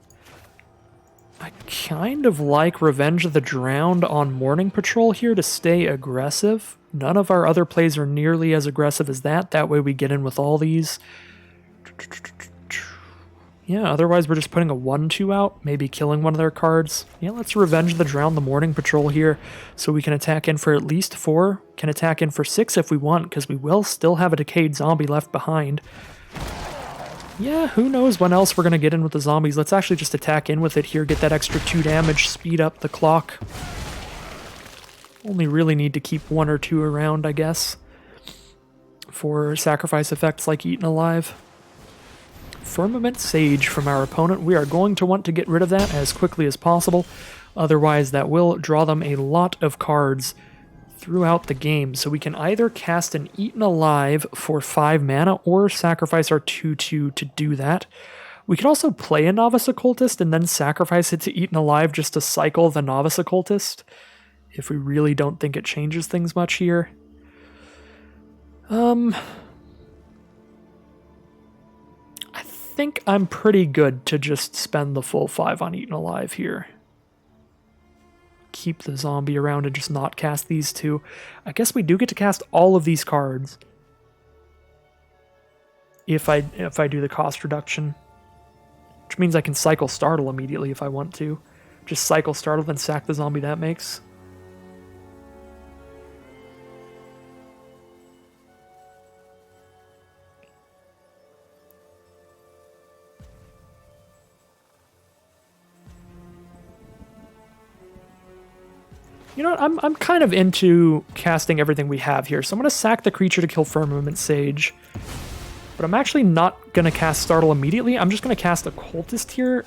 I kind of like Revenge of the Drowned on Morning Patrol here to stay aggressive. None of our other plays are nearly as aggressive as that. That way we get in with all these. Yeah, otherwise we're just putting a 1-2 out, maybe killing one of their cards. Yeah, let's Revenge the Drown the Morning Patrol here so we can attack in for at least 4. Can attack in for 6 if we want, because we will still have a Decayed Zombie left behind. Yeah, who knows when else we're going to get in with the zombies. Let's actually just attack in with it here, get that extra 2 damage, speed up the clock. Only really need to keep 1 or 2 around, I guess, for sacrifice effects like Eaten Alive. Firmament Sage from our opponent. We are going to want to get rid of that as quickly as possible. Otherwise, that will draw them a lot of cards throughout the game. So we can either cast an Eaten Alive for 5 mana or sacrifice our 2-2 to do that. We could also play a Novice Occultist and then sacrifice it to Eaten Alive just to cycle the Novice Occultist if we really don't think it changes things much here. I think I'm pretty good to just spend the full 5 on Eaten Alive here. Keep the zombie around and just not cast these 2. I guess we do get to cast all of these cards if I do the cost reduction, which means I can cycle Startle immediately if I want to. Just cycle Startle, then sack the zombie that makes. You know what, I'm kind of into casting everything we have here, so I'm going to sack the creature to kill Firmament Sage. But I'm actually not going to cast Startle immediately, I'm just going to cast Occultist here.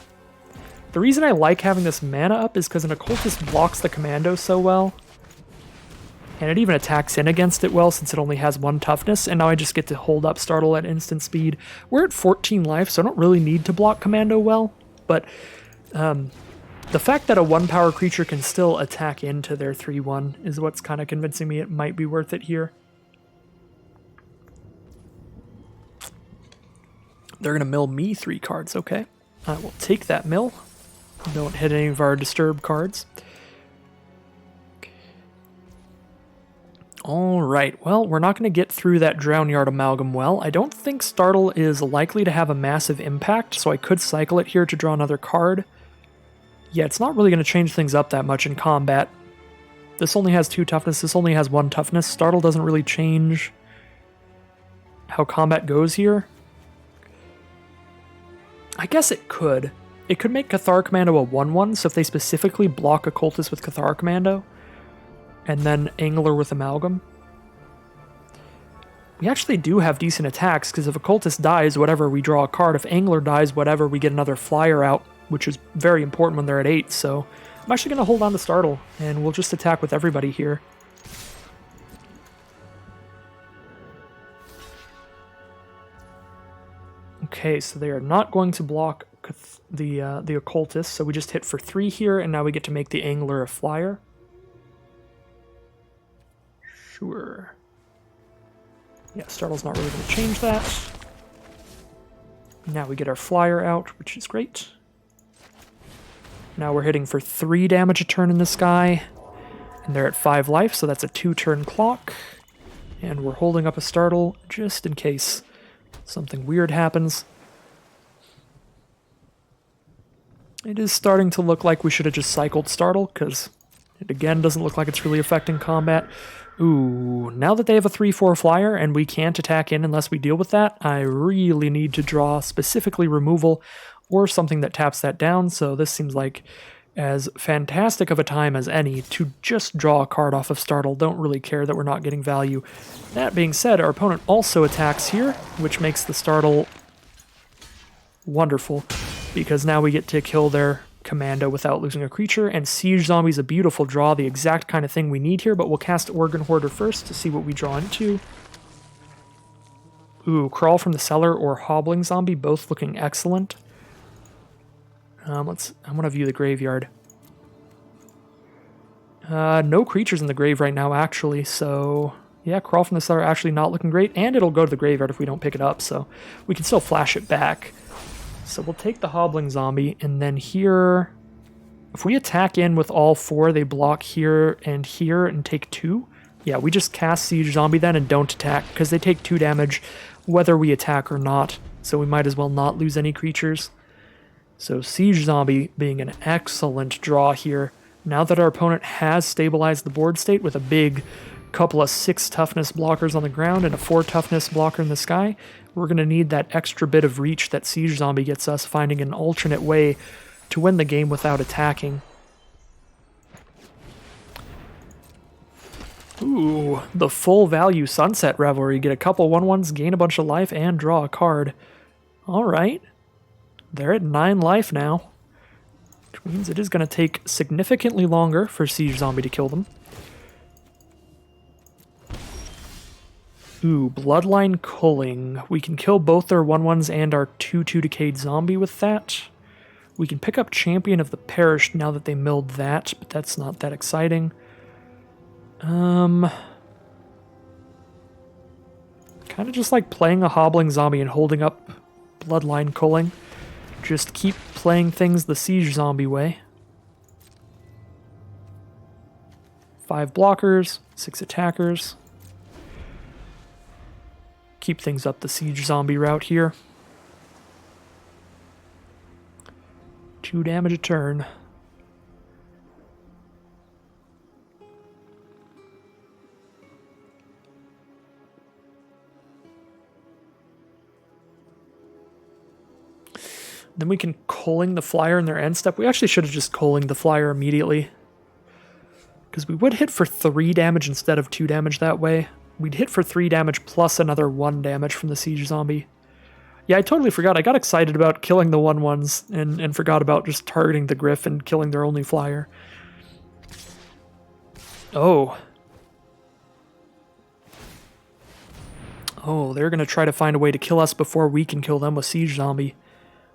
The reason I like having this mana up is because an Occultist blocks the Commando so well. And it even attacks in against it well since it only has 1 toughness, and now I just get to hold up Startle at instant speed. We're at 14 life, so I don't really need to block Commando well, but the fact that a 1-power creature can still attack into their 3-1 is what's kind of convincing me it might be worth it here. They're going to mill me 3 cards, okay. I will take that mill. Don't hit any of our disturb cards. Alright, well, we're not going to get through that Drownyard Amalgam well. I don't think Startle is likely to have a massive impact, so I could cycle it here to draw another card. Yeah, it's not really going to change things up that much in combat. This only has 2 toughness, this only has 1 toughness. Startle doesn't really change how combat goes here. I guess it could. It could make Cathar Commando a 1-1, so if they specifically block Occultist with Cathar Commando, and then Angler with Amalgam. We actually do have decent attacks, because if Occultist dies, whatever, we draw a card. If Angler dies, whatever, we get another flyer out, which is very important when they're at 8, so I'm actually going to hold on to Startle, and we'll just attack with everybody here. Okay, so they are not going to block the Occultist, so we just hit for 3 here, and now we get to make the Angler a flyer. Sure. Yeah, Startle's not really going to change that. Now we get our flyer out, which is great. Now we're hitting for 3 damage a turn in the sky, and they're at 5 life, so that's a 2-turn clock. And we're holding up a Startle just in case something weird happens. It is starting to look like we should have just cycled Startle, because it again doesn't look like it's really affecting combat. Ooh, now that they have a 3-4 flyer and we can't attack in unless we deal with that, I really need to draw specifically removal or something that taps that down, so this seems like as fantastic of a time as any to just draw a card off of Startle. Don't really care that we're not getting value. That being said, our opponent also attacks here, which makes the Startle wonderful. because now we get to kill their commando without losing a creature, and Siege Zombie's a beautiful draw, the exact kind of thing we need here, but we'll cast Organ Hoarder first to see what we draw into. Ooh, Crawl from the Cellar or Hobbling Zombie, both looking excellent. I want to view the graveyard. No creatures in the grave right now, actually, so yeah, Crawl from the Cellar actually not looking great, and it'll go to the graveyard if we don't pick it up, so we can still flash it back. So we'll take the Hobbling Zombie, and then here, if we attack in with all 4, they block here and take 2. Yeah, we just cast Siege Zombie then and don't attack, because they take 2 damage whether we attack or not, so we might as well not lose any creatures. So Siege Zombie being an excellent draw here. Now that our opponent has stabilized the board state with a big couple of 6 toughness blockers on the ground and a 4 toughness blocker in the sky, we're going to need that extra bit of reach that Siege Zombie gets us, finding an alternate way to win the game without attacking. Ooh, the full value Sunset Revelry. Get a couple 1/1s, gain a bunch of life, and draw a card. Alright. They're at 9 life now, which means it is going to take significantly longer for Siege Zombie to kill them. Ooh, Bloodline Culling. We can kill both their 1/1s and our 2/2 Decayed Zombie with that. We can pick up Champion of the Perished now that they milled that, but that's not that exciting. Kind of just like playing a Hobbling Zombie and holding up Bloodline Culling. Just keep playing things the Siege Zombie way. 5 blockers, 6 attackers. Keep things up the Siege Zombie route here. 2 damage a turn. Then we can Culling the Flyer in their end step. We actually should have just Culling the Flyer immediately, because we would hit for 3 damage instead of 2 damage that way. We'd hit for 3 damage plus another 1 damage from the Siege Zombie. Yeah, I totally forgot. I got excited about killing the 1/1s and forgot about just targeting the Griff and killing their only Flyer. Oh. Oh, they're going to try to find a way to kill us before we can kill them with Siege Zombie.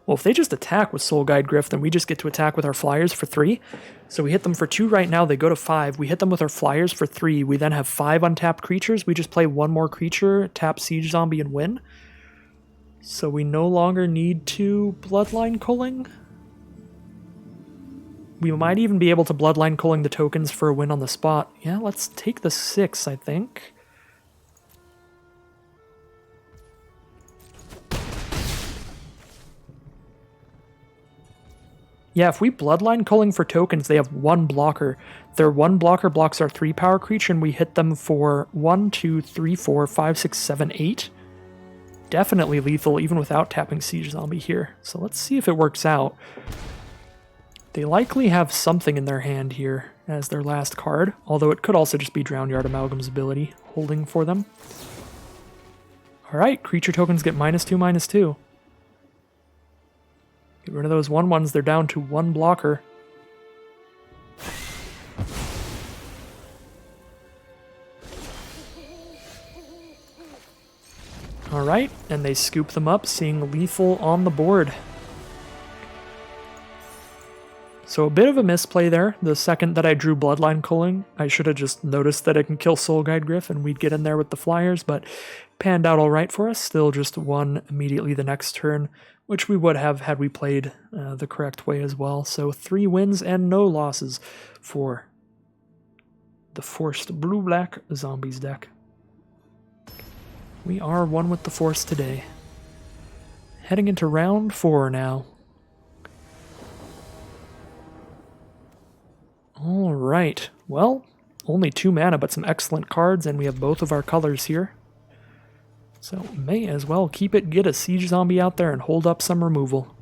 Well, if they just attack with Soul Guide Griff, then we just get to attack with our Flyers for 3. So we hit them for 2 right now, they go to 5. We hit them with our Flyers for 3. We then have 5 untapped creatures. We just play 1 more creature, tap Siege Zombie, and win. So we no longer need to Bloodline Culling. We might even be able to Bloodline Culling the tokens for a win on the spot. Yeah, let's take the 6, I think. Yeah, if we Bloodline Culling for tokens, they have 1 blocker. Their 1 blocker blocks our 3 power creature, and we hit them for 1, 2, 3, 4, 5, 6, 7, 8. Definitely lethal, even without tapping Siege Zombie here. So let's see if it works out. They likely have something in their hand here as their last card, although it could also just be Drownyard Amalgam's ability holding for them. Alright, creature tokens get -2/-2. Get rid of those 1/1s, they're down to 1 blocker. Alright, and they scoop them up, seeing lethal on the board. So a bit of a misplay there. The second that I drew Bloodline Culling, I should have just noticed that it can kill Soul Guide Griff and we'd get in there with the Flyers, but panned out alright for us. Still just 1 immediately the next turn, which we would have had we played the correct way as well. So 3 wins and no losses for the Forced Blue-Black Zombies deck. We are 1 with the Force today. Heading into round 4 now. Alright, well, only 2 mana, but some excellent cards, and we have both of our colors here. So may as well keep it, get a Siege Zombie out there, and hold up some removal.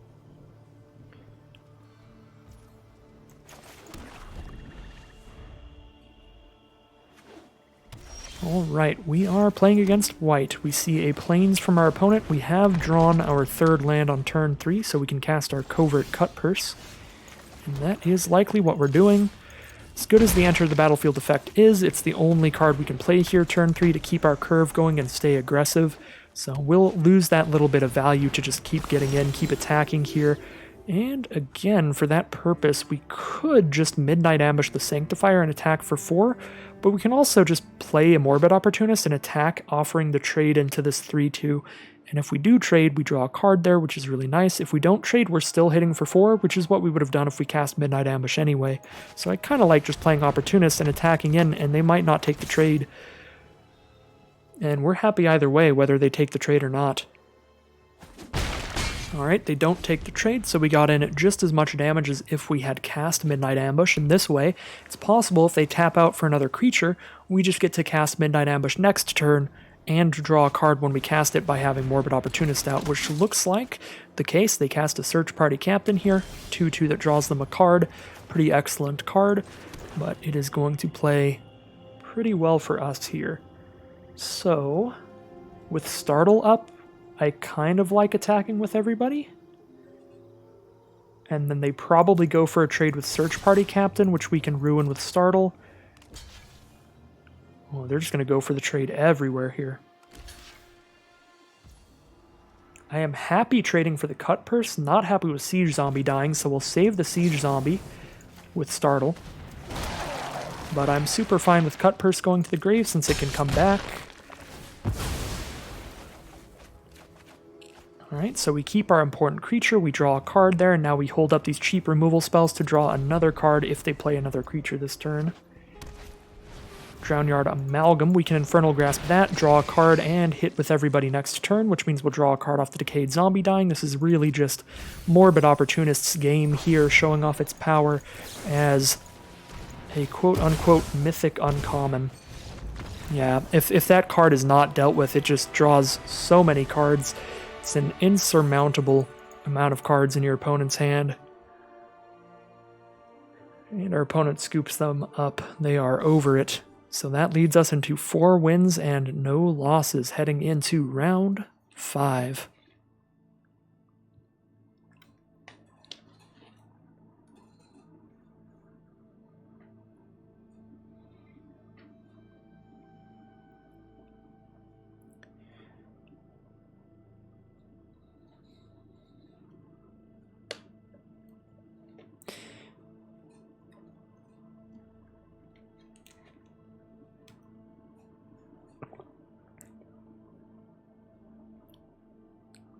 Alright, we are playing against white. We see a plains from our opponent. We have drawn our third land on turn 3, so we can cast our Covert Cut Purse. And that is likely what we're doing. As good as the Enter the Battlefield effect is, it's the only card we can play here turn 3 to keep our curve going and stay aggressive. So we'll lose that little bit of value to just keep getting in, keep attacking here. And again, for that purpose, we could just Midnight Ambush the Sanctifier and attack for 4, but we can also just play a Morbid Opportunist and attack, offering the trade into this 3-2. And if we do trade, we draw a card there, which is really nice. If we don't trade, we're still hitting for 4, which is what we would have done if we cast Midnight Ambush anyway. So I kind of like just playing Opportunist and attacking in, and they might not take the trade. And we're happy either way, whether they take the trade or not. Alright, they don't take the trade, so we got in just as much damage as if we had cast Midnight Ambush. And this way, it's possible if they tap out for another creature, we just get to cast Midnight Ambush next turn and draw a card when we cast it by having Morbid Opportunist out, which looks like the case. They cast a Search Party Captain here, 2-2 that draws them a card. Pretty excellent card, but it is going to play pretty well for us here. So, with Startle up, I kind of like attacking with everybody. And then they probably go for a trade with Search Party Captain, which we can ruin with Startle. Oh, they're just going to go for the trade everywhere here. I am happy trading for the Cut Purse, not happy with Siege Zombie dying, so we'll save the Siege Zombie with Startle. But I'm super fine with Cut Purse going to the grave since it can come back. Alright, so we keep our important creature, we draw a card there, and now we hold up these cheap removal spells to draw another card if they play another creature this turn. Drownyard Amalgam, we can Infernal Grasp that, draw a card, and hit with everybody next turn, which means we'll draw a card off the Decayed Zombie dying. This is really just Morbid Opportunist's game here, showing off its power as a quote-unquote mythic uncommon. Yeah, if that card is not dealt with, it just draws so many cards. It's an insurmountable amount of cards in your opponent's hand. And our opponent scoops them up. They are over it. So that leads us into 4 wins and no losses heading into round 5.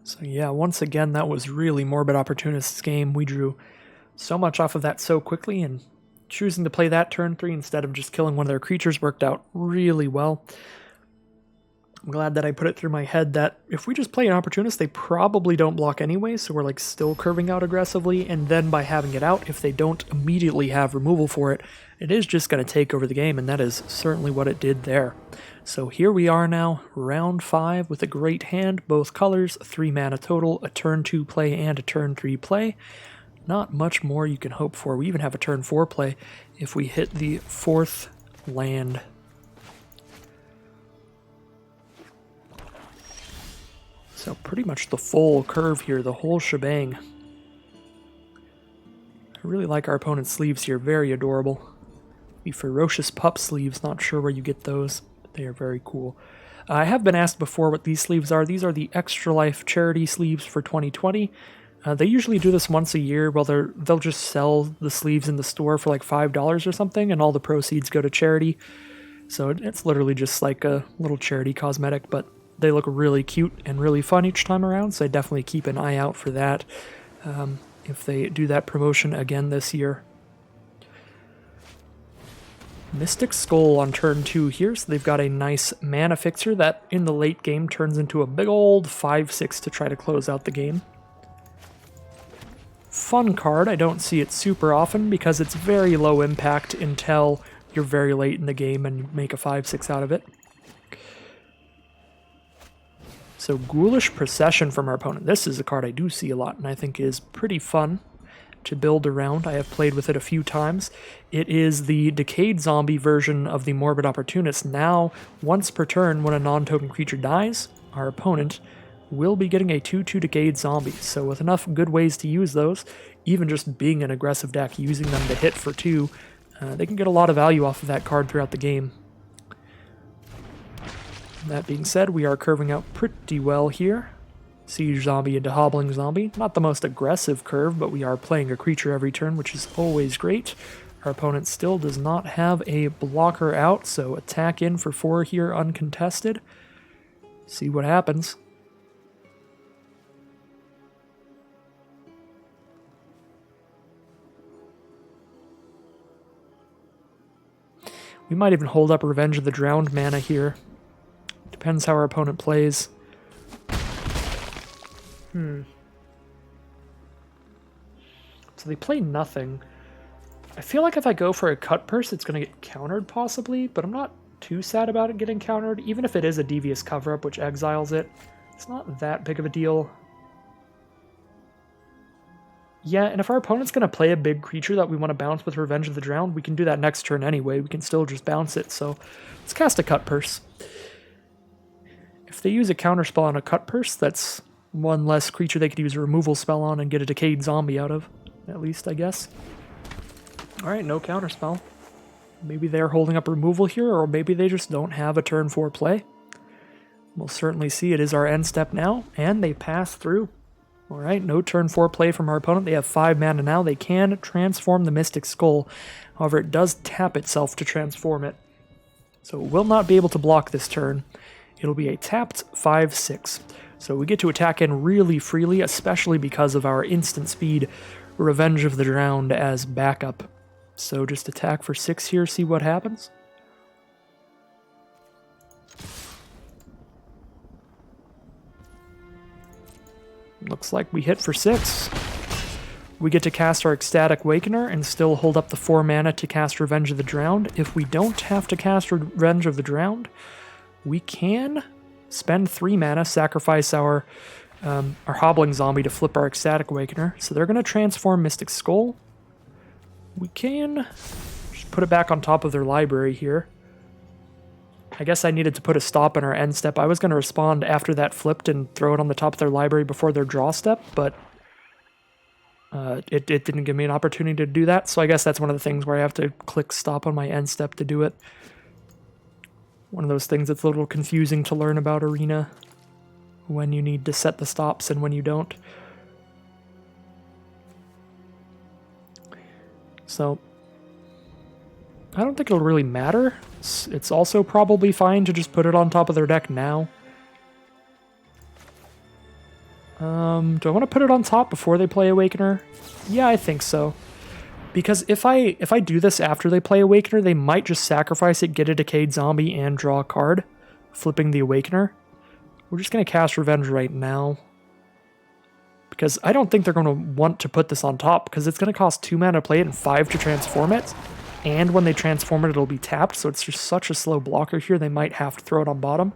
So yeah, once again, that was really Morbid Opportunist's game. We drew so much off of that so quickly, and choosing to play that turn 3 instead of just killing one of their creatures worked out really well. I'm glad that I put it through my head that if we just play an Opportunist, they probably don't block anyway, so we're like still curving out aggressively, and then by having it out, if they don't immediately have removal for it, it is just going to take over the game, and that is certainly what it did there. So here we are now, round 5 with a great hand, both colors, 3 mana total, a turn 2 play and a turn 3 play. Not much more you can hope for. We even have a turn 4 play if we hit the 4th land. So pretty much the full curve here, the whole shebang. I really like our opponent's sleeves here, very adorable. The Ferocious Pup sleeves, not sure where you get those. They are very cool. I have been asked before what these sleeves are. These are the Extra Life charity sleeves for 2020. They usually do this once a year. Well, they'll just sell the sleeves in the store for like $5 or something, and all the proceeds go to charity. So it's literally just like a little charity cosmetic, but they look really cute and really fun each time around, so I definitely keep an eye out for that if they do that promotion again this year. Mystic Skull on turn 2 here, so they've got a nice mana fixer that in the late game turns into a big old 5/6 to try to close out the game. Fun card, I don't see it super often because it's very low impact until you're very late in the game and you make a 5/6 out of it. So Ghoulish Procession from our opponent. This is a card I do see a lot and I think is pretty fun. to build around. I have played with it a few times. It is the Decayed Zombie version of the Morbid Opportunist. Now, once per turn, when a non-token creature dies, our opponent will be getting a 2/2 Decayed Zombie. So with enough good ways to use those, even just being an aggressive deck, using them to hit for 2, they can get a lot of value off of that card throughout the game. That being said, we are curving out pretty well here. Siege Zombie into Hobbling Zombie. Not the most aggressive curve, but we are playing a creature every turn, which is always great. Our opponent still does not have a blocker out, so attack in for 4 here uncontested. See what happens. We might even hold up Revenge of the Drowned mana here. Depends how our opponent plays. So they play nothing. I feel like if I go for a Cut Purse, it's going to get countered possibly, but I'm not too sad about it getting countered. Even if it is a Devious Cover-Up, which exiles it, it's not that big of a deal. Yeah, and if our opponent's going to play a big creature that we want to bounce with Revenge of the Drowned, we can do that next turn anyway. We can still just bounce it, so let's cast a Cut Purse. If they use a counterspell on a Cut Purse, that's one less creature they could use a removal spell on and get a Decayed Zombie out of, at least, I guess. Alright, no counterspell. Maybe they're holding up removal here, or maybe they just don't have a turn 4 play. We'll certainly see. It is our end step now, and they pass through. Alright, no turn 4 play from our opponent. They have 5 mana now. They can transform the Mystic Skull. However, it does tap itself to transform it. So it will not be able to block this turn. It'll be a tapped 5/6. So we get to attack in really freely, especially because of our instant speed Revenge of the Drowned as backup. So just attack for 6 here, see what happens. Looks like we hit for 6. We get to cast our Ecstatic Awakener and still hold up the 4 mana to cast Revenge of the Drowned. If we don't have to cast Revenge of the Drowned, we can spend 3 mana, sacrifice our Hobbling Zombie to flip our Ecstatic Awakener. So they're going to transform Mystic Skull. We can just put it back on top of their library here. I guess I needed to put a stop in our end step. I was going to respond after that flipped and throw it on the top of their library before their draw step, but it didn't give me an opportunity to do that. So I guess that's one of the things where I have to click stop on my end step to do it. One of those things that's a little confusing to learn about Arena, when you need to set the stops and when you don't. So I don't think it'll really matter. It's also probably fine to just put it on top of their deck now. Do I want to put it on top before they play Awakener? Yeah, I think so. Because if I do this after they play Awakener, they might just sacrifice it, get a Decayed Zombie, and draw a card, flipping the Awakener. We're just going to cast Revenge right now. Because I don't think they're going to want to put this on top, because it's going to cost 2 mana to play it and 5 to transform it. And when they transform it, it'll be tapped, so it's just such a slow blocker here, they might have to throw it on bottom.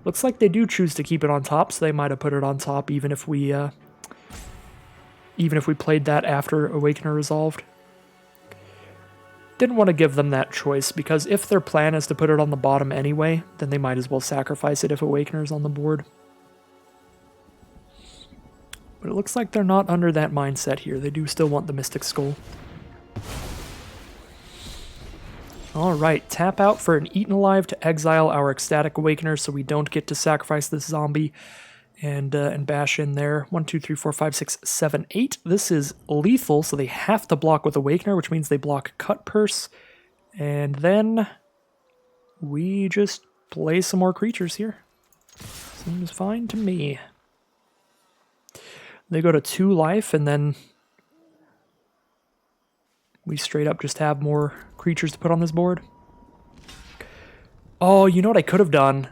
Looks like they do choose to keep it on top, so they might have put it on top even if we played that after Awakener resolved. Didn't want to give them that choice, because if their plan is to put it on the bottom anyway, then they might as well sacrifice it if Awakener's on the board. But it looks like they're not under that mindset here. They do still want the Mystic Skull. Alright, tap out for an Eaten Alive to exile our Ecstatic Awakener so we don't get to sacrifice this zombie and bash in there. 1, 2, 3, 4, 5, 6, 7, 8. This is lethal, so they have to block with Awakener, which means they block Cut Purse. And then we just play some more creatures here. Seems fine to me. They go to 2 life, and then we straight up just have more creatures to put on this board. Oh, you know what I could have done?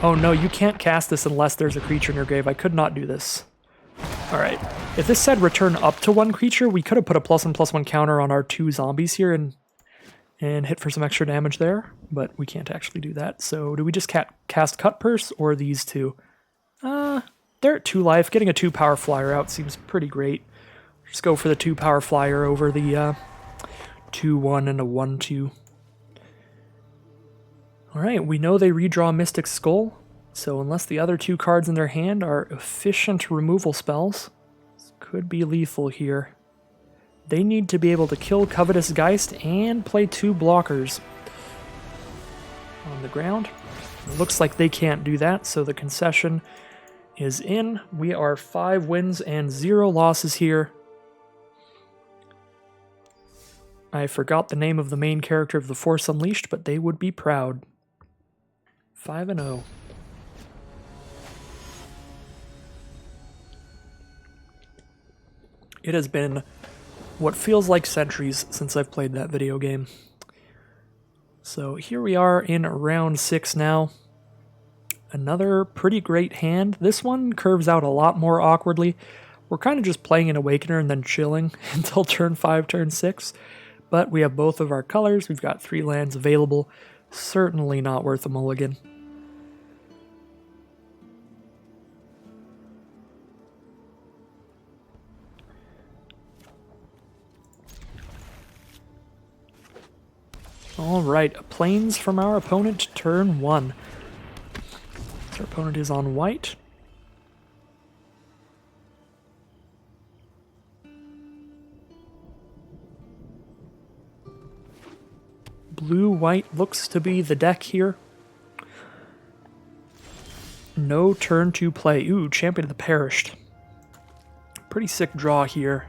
Oh no, you can't cast this unless there's a creature in your grave. I could not do this. Alright, if this said return up to 1 creature, we could have put a +1/+1 counter on our 2 zombies here and hit for some extra damage there, but we can't actually do that. So do we just cast Cut Purse or these 2? they're at 2 life. Getting a 2 power flyer out seems pretty great. Just go for the 2 power flyer over the 2-1 and a 1-2. Alright, we know they redraw Mystic Skull, so unless the other 2 cards in their hand are efficient removal spells, this could be lethal here. They need to be able to kill Covetous Geist and play 2 blockers on the ground. It looks like they can't do that, so the concession is in. We are 5 wins and 0 losses here. I forgot the name of the main character of The Force Unleashed, but they would be proud. 5-0. It has been what feels like centuries since I've played that video game. So here we are in round 6 now. Another pretty great hand. This one curves out a lot more awkwardly. We're kind of just playing an Awakener and then chilling until turn 5, turn 6. But we have both of our colors. We've got 3 lands available. Certainly not worth a mulligan. Alright, plains from our opponent, turn 1. Our opponent is on white. Blue-white looks to be the deck here. No turn to play. Ooh, Champion of the Perished. Pretty sick draw here.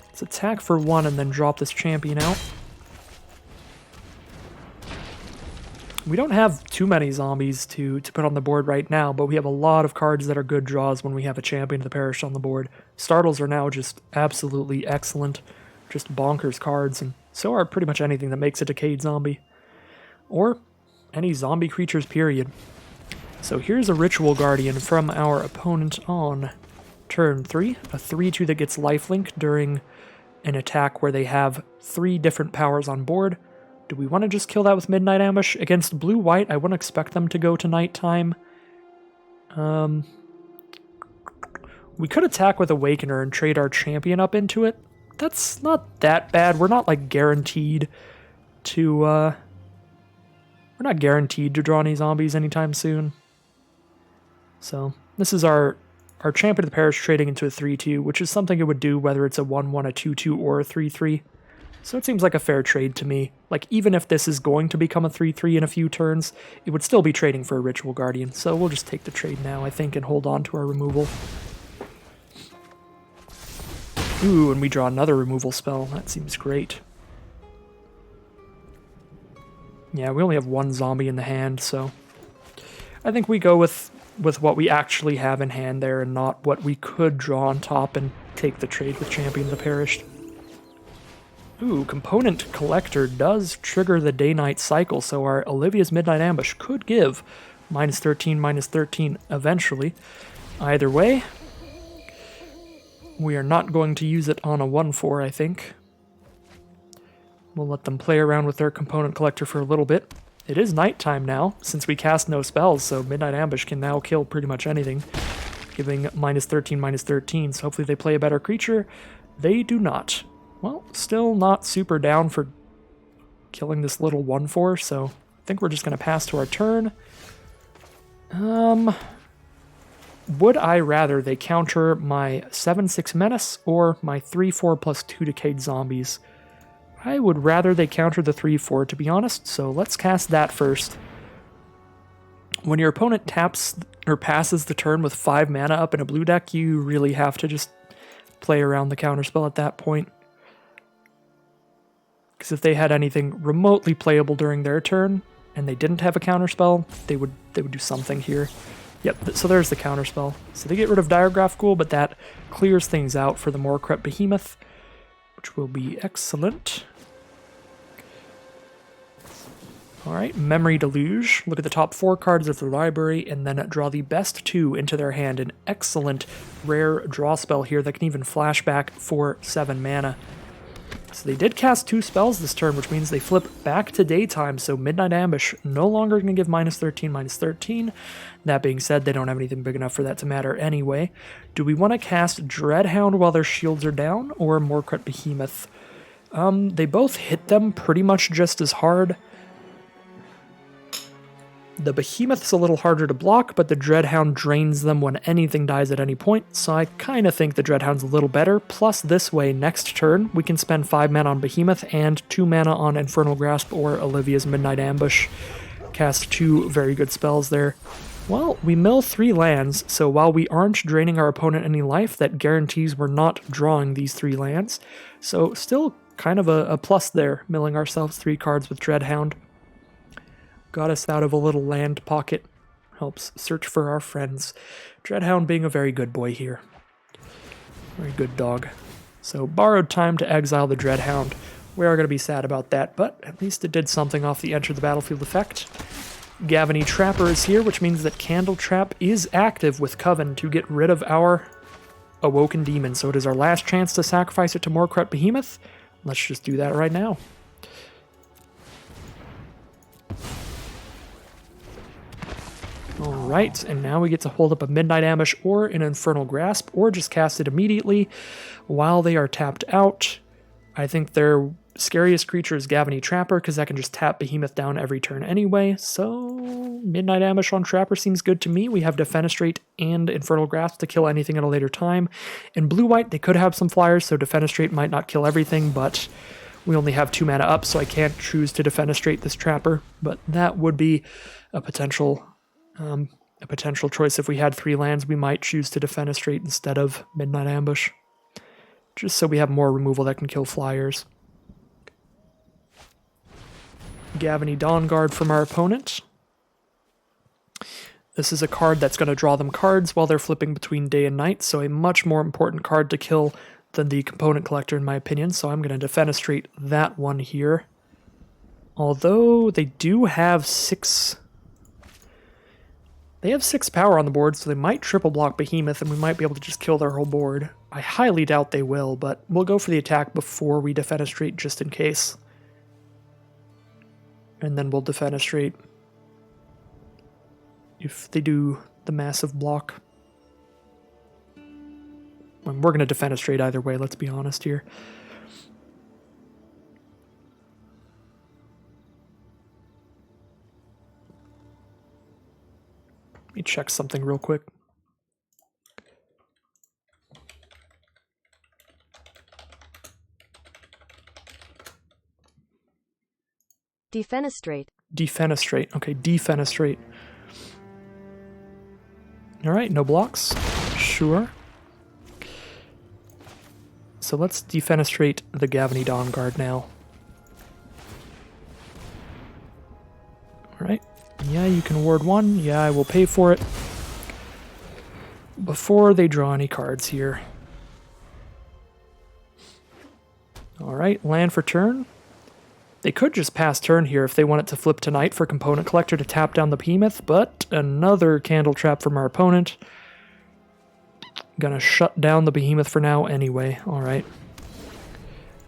Let's attack for 1 and then drop this champion out. We don't have too many zombies to put on the board right now, but we have a lot of cards that are good draws when we have a Champion of the Perished on the board. Startles are now just absolutely excellent. Just bonkers cards, and so are pretty much anything that makes a Decayed Zombie. Or any zombie creatures, period. So here's a Ritual Guardian from our opponent on turn 3. A 3-2 that gets lifelink during an attack where they have 3 different powers on board. Do we want to just kill that with Midnight Ambush? Against blue-white, I wouldn't expect them to go to nighttime. We could attack with Awakener and trade our champion up into it. That's not that bad. We're not, like, guaranteed to, we're not guaranteed to draw any zombies anytime soon. So, this is our Champion of the Parish trading into a 3-2, which is something it would do whether it's a 1-1, a 2-2, or a 3-3. So it seems like a fair trade to me. Like, even if this is going to become a 3-3 in a few turns, it would still be trading for a Ritual Guardian. So we'll just take the trade now, I think, and hold on to our removal. Ooh, and we draw another removal spell. That seems great. Yeah, we only have 1 zombie in the hand, so I think we go with what we actually have in hand there and not what we could draw on top and take the trade with Champion of the Perished. Ooh, Component Collector does trigger the day-night cycle, so our Olivia's Midnight Ambush could give -13, -13 eventually. Either way, we are not going to use it on a 1-4, I think. We'll let them play around with their Component Collector for a little bit. It is nighttime now, since we cast no spells, so Midnight Ambush can now kill pretty much anything, giving -13, -13, so hopefully they play a better creature. They do not. Well, still not super down for killing this little 1-4, so I think we're just going to pass to our turn. Would I rather they counter my 7-6 Menace or my 3-4 plus 2 Decayed Zombies? I would rather they counter the 3-4, to be honest, so let's cast that first. When your opponent taps or passes the turn with 5 mana up in a blue deck, you really have to just play around the counterspell at that point. Because if they had anything remotely playable during their turn, and they didn't have a counterspell, they would do something here. Yep, so there's the counterspell. So they get rid of Diregraph Ghoul, but that clears things out for the Moorcrep Behemoth, which will be excellent. Alright, Memory Deluge. Look at the top 4 cards of their library, and then draw the best 2 into their hand. An excellent rare draw spell here that can even flashback for 7 mana. So they did cast 2 spells this turn, which means they flip back to daytime, so Midnight Ambush no longer going to give -13, -13. That being said, they don't have anything big enough for that to matter anyway. Do we want to cast Dreadhound while their shields are down, or Morkrut Behemoth? They both hit them pretty much just as hard. The Behemoth's a little harder to block, but the Dreadhound drains them when anything dies at any point, so I kind of think the Dreadhound's a little better. Plus, this way, next turn, we can spend 5 mana on Behemoth and 2 mana on Infernal Grasp or Olivia's Midnight Ambush. Cast 2 very good spells there. Well, we mill 3 lands, so while we aren't draining our opponent any life, that guarantees we're not drawing these 3 lands. So still kind of a plus there, milling ourselves 3 cards with Dreadhound. Got us out of a little land pocket. Helps search for our friends. Dreadhound being a very good boy here. Very good dog. So borrowed time to exile the Dreadhound. We are going to be sad about that, but at least it did something off the enter the battlefield effect. Gavany Trapper is here, which means that Candle Trap is active with Coven to get rid of our Awoken Demon. So it is our last chance to sacrifice it to Morkrut Behemoth. Let's just do that right now. Alright, and now we get to hold up a Midnight Ambush or an Infernal Grasp, or just cast it immediately while they are tapped out. I think their scariest creature is Gavany Trapper, because that can just tap Behemoth down every turn anyway, so Midnight Ambush on Trapper seems good to me. We have Defenestrate and Infernal Grasp to kill anything at a later time. In blue-white, they could have some flyers, so Defenestrate might not kill everything, but we only have 2 mana up, so I can't choose to Defenestrate this Trapper, but that would be a potential choice. If we had 3 lands, we might choose to Defenestrate instead of Midnight Ambush, just so we have more removal that can kill flyers. Gavany Dawnguard from our opponent. This is a card that's going to draw them cards while they're flipping between day and night, so a much more important card to kill than the Component Collector in my opinion, so I'm going to Defenestrate that one here. Although they do have 6... They have 6 power on the board, so they might triple block Behemoth, and we might be able to just kill their whole board. I highly doubt they will, but we'll go for the attack before we Defenestrate just in case. And then we'll Defenestrate if they do the massive block. And we're going to Defenestrate either way, let's be honest here. Let me check something real quick. Defenestrate. Defenestrate. Okay, Defenestrate. Alright, no blocks. Sure. So let's Defenestrate the Gavany Dawnguard now. Alright. Yeah, you can ward 1. Yeah, I will pay for it. Before they draw any cards here. Alright, land for turn. They could just pass turn here if they want it to flip tonight for Component Collector to tap down the Behemoth, but another Candle Trap from our opponent. Gonna shut down the Behemoth for now anyway. Alright.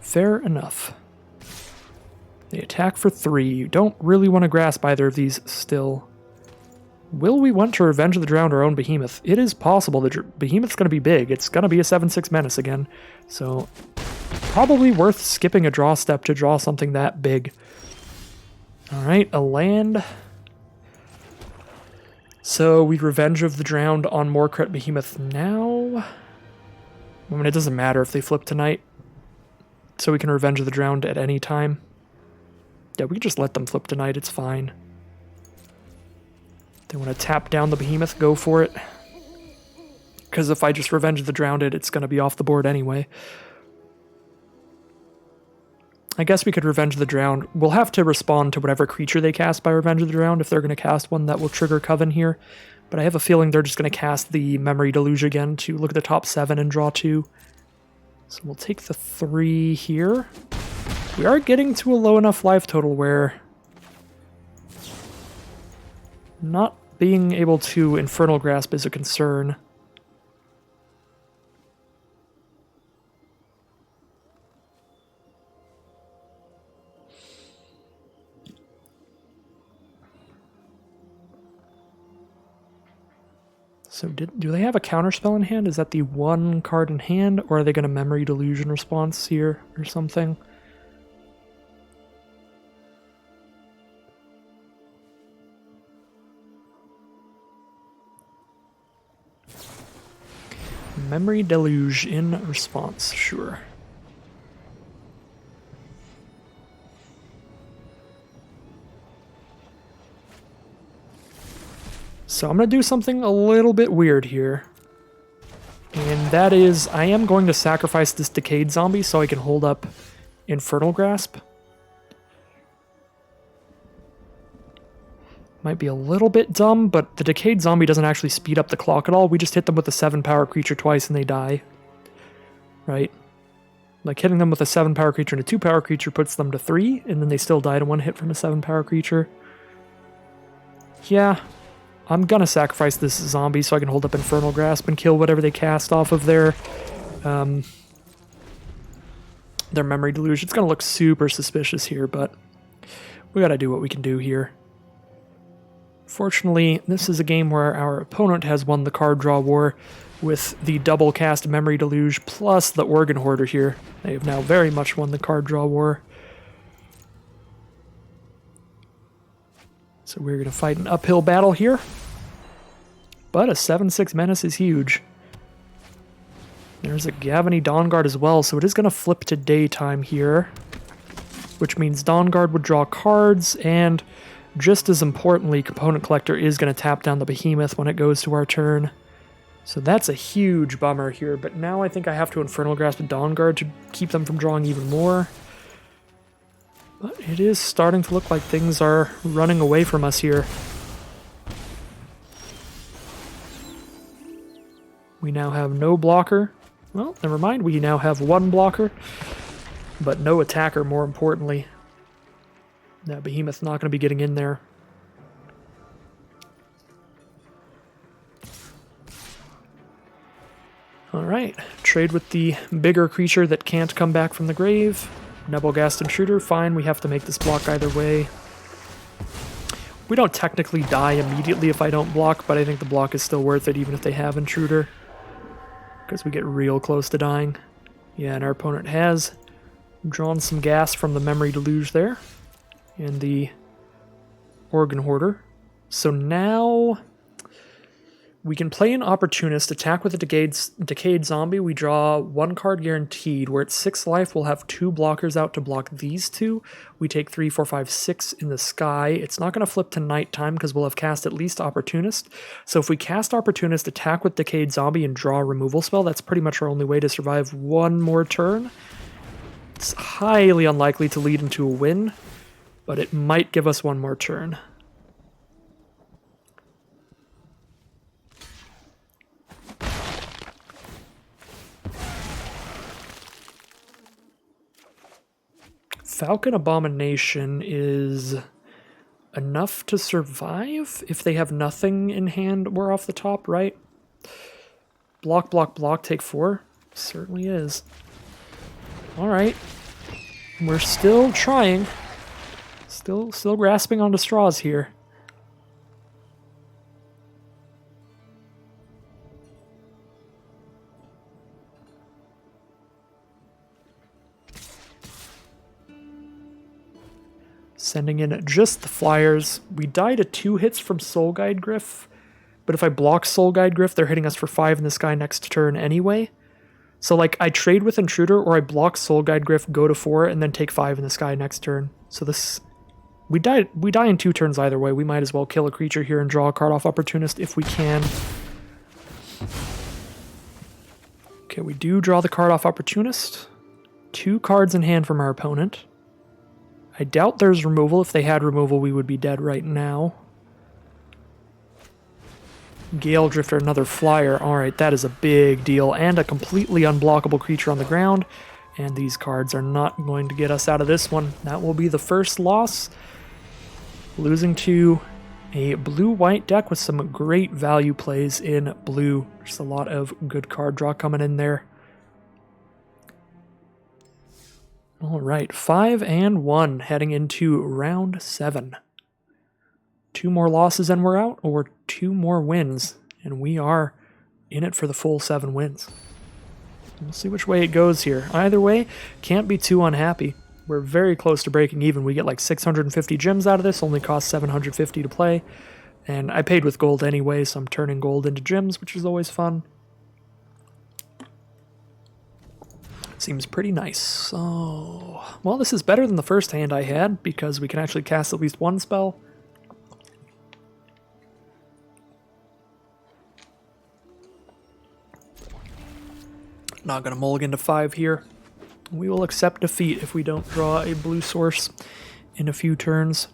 Fair enough. They attack for 3. You don't really want to grasp either of these still. Will we want to Revenge of the Drowned our own Behemoth? It is possible. The Behemoth's going to be big. It's going to be a 7/6 menace again. So probably worth skipping a draw step to draw something that big. Alright, a land. So we Revenge of the Drowned on Morkrut Behemoth now. I mean, it doesn't matter if they flip tonight. So we can Revenge of the Drowned at any time. Yeah, we can just let them flip tonight, it's fine. If they want to tap down the Behemoth, go for it. Because if I just Revenge the Drowned it's going to be off the board anyway. I guess we could Revenge the Drowned. We'll have to respond to whatever creature they cast by Revenge of the Drowned if they're going to cast one that will trigger Coven here. But I have a feeling they're just going to cast the Memory Deluge again to look at the top 7 and draw 2. So we'll take the 3 here. We are getting to a low enough life total where not being able to Infernal Grasp is a concern. So do they have a counterspell in hand? Is that the one card in hand, or are they going to Memory Delusion response here or something? Memory Deluge in response, sure. So I'm going to do something a little bit weird here. And that is, I am going to sacrifice this Decayed Zombie so I can hold up Infernal Grasp. Might be a little bit dumb, but the Decayed Zombie doesn't actually speed up the clock at all. We just hit them with a 7-power creature twice and they die. Right? Like hitting them with a 7-power creature and a 2-power creature puts them to 3, and then they still die to 1 hit from a 7-power creature. Yeah. I'm gonna sacrifice this zombie so I can hold up Infernal Grasp and kill whatever they cast off of their Memory Delusion. It's gonna look super suspicious here, but we gotta do what we can do here. Fortunately, this is a game where our opponent has won the card draw war with the double cast Memory Deluge plus the Organ Hoarder here. They have now very much won the card draw war. So we're going to fight an uphill battle here. But a 7/6 Menace is huge. There's a Gavany Dawnguard as well, so it is going to flip to daytime here. Which means Dawnguard would draw cards, and just as importantly, Component Collector is going to tap down the Behemoth when it goes to our turn. So that's a huge bummer here, but now I think I have to Infernal Grasp and Dawnguard to keep them from drawing even more. But it is starting to look like things are running away from us here. We now have no blocker. Well, never mind, we now have 1 blocker, but no attacker, more importantly. That Behemoth's not going to be getting in there. Alright, trade with the bigger creature that can't come back from the grave. Nebelgast Intruder, fine, we have to make this block either way. We don't technically die immediately if I don't block, but I think the block is still worth it even if they have Intruder. Because we get real close to dying. Yeah, and our opponent has drawn some gas from the Memory Deluge there. And the Organ Hoarder. So now we can play an Opportunist, attack with a Decayed Zombie. We draw 1 card guaranteed. Where it's 6 life, we'll have 2 blockers out to block these 2. We take 3, 4, 5, 6 in the sky. It's not going to flip to nighttime because we'll have cast at least Opportunist. So if we cast Opportunist, attack with Decayed Zombie, and draw a removal spell, that's pretty much our only way to survive 1 more turn. It's highly unlikely to lead into a win, but it might give us 1 more turn. Falcon Abomination is enough to survive if they have nothing in hand. We're off the top, right? Block, block, block, take 4. Certainly is. Alright. We're still trying. Still grasping onto straws here. Sending in just the flyers. We die to 2 hits from Soul Guide Gryph, but if I block Soul Guide Gryph, they're hitting us for 5 in the sky next turn anyway. So like, I trade with Intruder, or I block Soul Guide Gryph, go to 4, and then take 5 in the sky next turn. So this... We die in 2 turns either way. We might as well kill a creature here and draw a card off Opportunist if we can. Okay, we do draw the card off Opportunist. 2 cards in hand from our opponent. I doubt there's removal. If they had removal, we would be dead right now. Gale Drifter, another flyer. Alright, that is a big deal. And a completely unblockable creature on the ground. And these cards are not going to get us out of this one. That will be the first loss. Losing to a blue-white deck with some great value plays in blue. Just a lot of good card draw coming in there. Alright, 5-1 heading into round 7. 2 more losses and we're out, or 2 more wins and we are in it for the full 7 wins. We'll see which way it goes here. Either way, can't be too unhappy. We're very close to breaking even. We get like 650 gems out of this, only costs 750 to play. And I paid with gold anyway, so I'm turning gold into gems, which is always fun. Seems pretty nice. So, well, this is better than the first hand I had, because we can actually cast at least one spell. Not going to mulligan to 5 here. We will accept defeat if we don't draw a blue source in a few turns.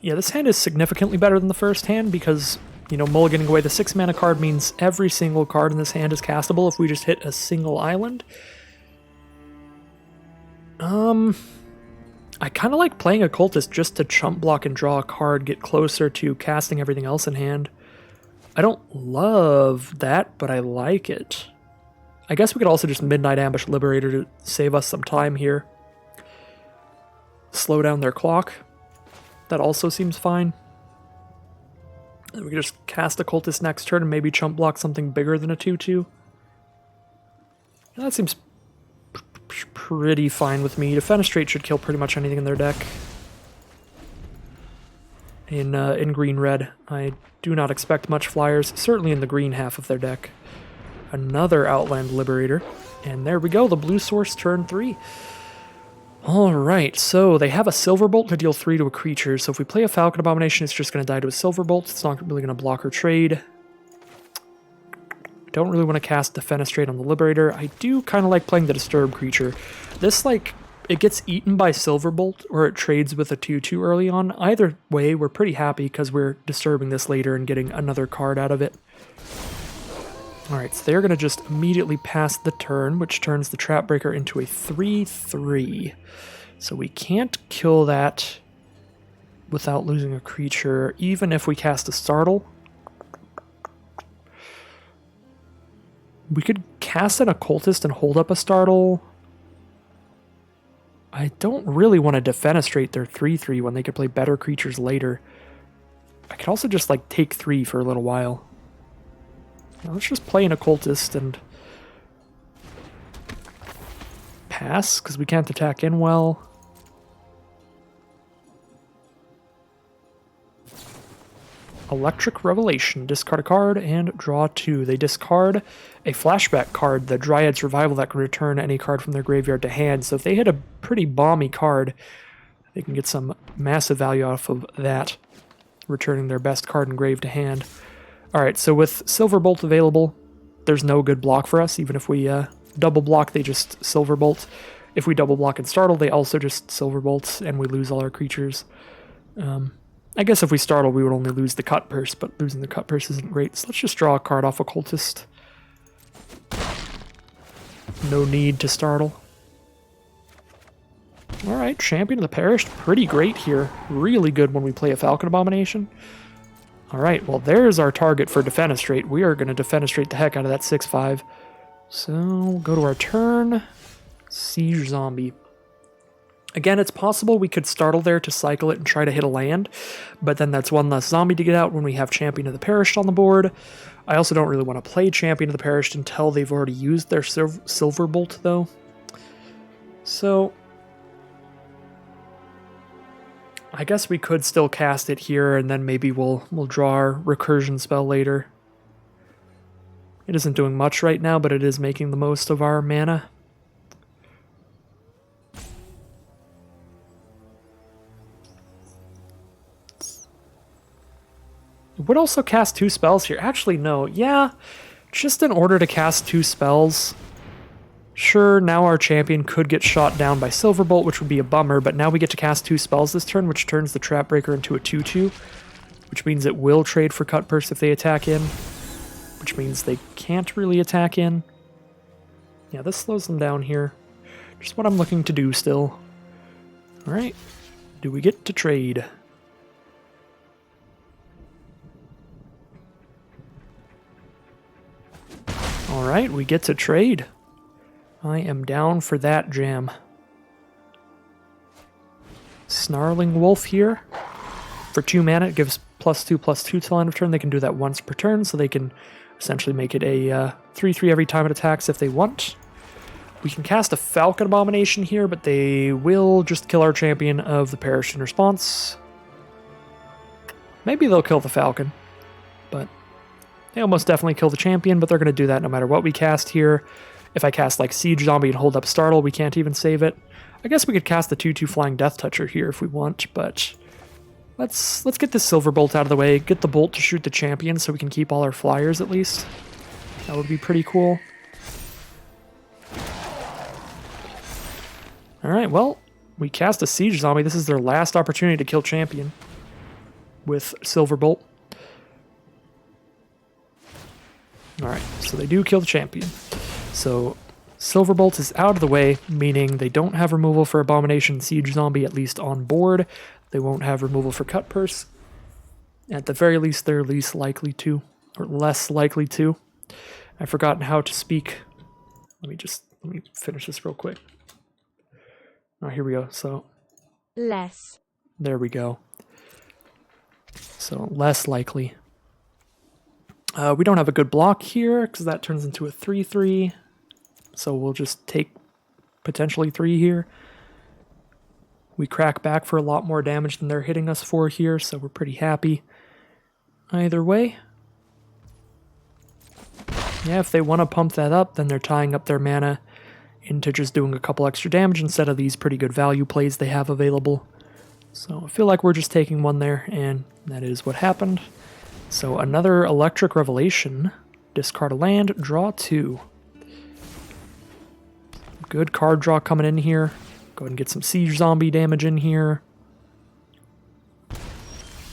Yeah, this hand is significantly better than the first hand because, you know, mulliganing away the 6 mana card means every single card in this hand is castable if we just hit a single island. I kind of like playing Occultist just to chump block and draw a card, get closer to casting everything else in hand. I don't love that, but I like it. I guess we could also just Midnight Ambush Liberator to save us some time here. Slow down their clock. That also seems fine. And we can just cast Occultist next turn and maybe chump block something bigger than a 2/2. That seems pretty fine with me. Defenestrate should kill pretty much anything in their deck. In green-red, I do not expect much flyers, certainly in the green half of their deck. Another Outland Liberator. And there we go, the blue source turn 3. Alright, so they have a Silverbolt to deal 3 to a creature, so if we play a Falcon Abomination, it's just going to die to a Silverbolt. It's not really going to block or trade. Don't really want to cast Defenestrate on the Liberator. I do kind of like playing the Disturb creature. This, like, it gets eaten by Silverbolt, or it trades with a 2/2 early on. Either way, we're pretty happy because we're disturbing this later and getting another card out of it. Alright, so they're going to just immediately pass the turn, which turns the Trapbreaker into a 3/3. So we can't kill that without losing a creature, even if we cast a Startle. We could cast an Occultist and hold up a Startle. I don't really want to Defenestrate their 3/3 when they could play better creatures later. I could also just, like, take 3 for a little while. Now, let's just play an Occultist and pass, because we can't attack in well. Electric Revelation. Discard a card and draw 2. They discard a flashback card, the Dryad's Revival, that can return any card from their graveyard to hand. So if they hit a pretty bomby card, they can get some massive value off of that, returning their best card engraved to hand. Alright, so with Silverbolt available, there's no good block for us. Even if we double block, they just Silverbolt. If we double block and startle, they also just Silverbolt, and we lose all our creatures. I guess if we startle, we would only lose the Cut Purse, but losing the Cut Purse isn't great. So let's just draw a card off Occultist. No need to startle. Alright, Champion of the Perished, pretty great here. Really good when we play a Falcon Abomination. Alright, well there's our target for Defenestrate. We are going to Defenestrate the heck out of that 6/5. So, go to our turn. Siege Zombie. Again, it's possible we could startle there to cycle it and try to hit a land, but then that's one less zombie to get out when we have Champion of the Perished on the board. I also don't really want to play Champion of the Perished until they've already used their Silverbolt, though. So, I guess we could still cast it here, and then maybe we'll draw our Recursion spell later. It isn't doing much right now, but it is making the most of our mana. It would also cast 2 spells here. Actually, no. Yeah, just in order to cast 2 spells. Sure, now our champion could get shot down by Silverbolt, which would be a bummer, but now we get to cast 2 spells this turn, which turns the Trapbreaker into a 2/2, which means it will trade for Cut Purse if they attack in, which means they can't really attack in. Yeah, this slows them down here. Just what I'm looking to do still. Alright, do we get to trade? Alright, we get to trade. I am down for that jam. Snarling Wolf here. For 2 mana, it gives +2/+2 till end of turn. They can do that once per turn, so they can essentially make it a 3/3 every time it attacks if they want. We can cast a Falcon Abomination here, but they will just kill our champion of the Perish in response. Maybe they'll kill the Falcon, but they almost definitely kill the champion, but they're going to do that no matter what we cast here. If I cast like Siege Zombie and hold up Startle, we can't even save it. I guess we could cast the 2/2 Flying Death Toucher here if we want, but let's get this Silver Bolt out of the way, get the Bolt to shoot the champion so we can keep all our flyers at least. That would be pretty cool. Alright, well, we cast a Siege Zombie. This is their last opportunity to kill champion with Silver Bolt. Alright, so they do kill the champion. So Silver Bolt is out of the way, meaning they don't have removal for Abomination Siege Zombie, at least on board. They won't have removal for Cut Purse. At the very least, they're least likely to, or less likely to. I've forgotten how to speak. Let me finish this real quick. Oh, here we go. So less. There we go. So less likely. We don't have a good block here because that turns into a 3/3. So we'll just take potentially 3 here. We crack back for a lot more damage than they're hitting us for here, so we're pretty happy. Either way. Yeah, if they want to pump that up, then they're tying up their mana into just doing a couple extra damage instead of these pretty good value plays they have available. So I feel like we're just taking one there, and that is what happened. So another Electric Revelation. Discard a land, draw 2. Good card draw coming in here. Go ahead and get some Siege Zombie damage in here.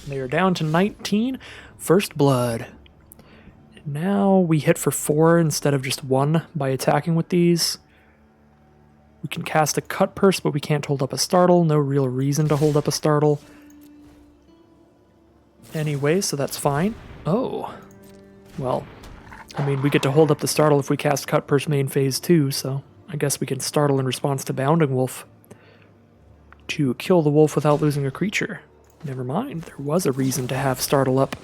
They are down to 19. First Blood. Now we hit for 4 instead of just 1 by attacking with these. We can cast a Cut Purse, but we can't hold up a Startle. No real reason to hold up a Startle. Anyway, so that's fine. Oh. Well, I mean, we get to hold up the Startle if we cast Cut Purse main phase 2, so I guess we can Startle in response to Bounding Wolf. To kill the wolf without losing a creature. Never mind, there was a reason to have Startle up.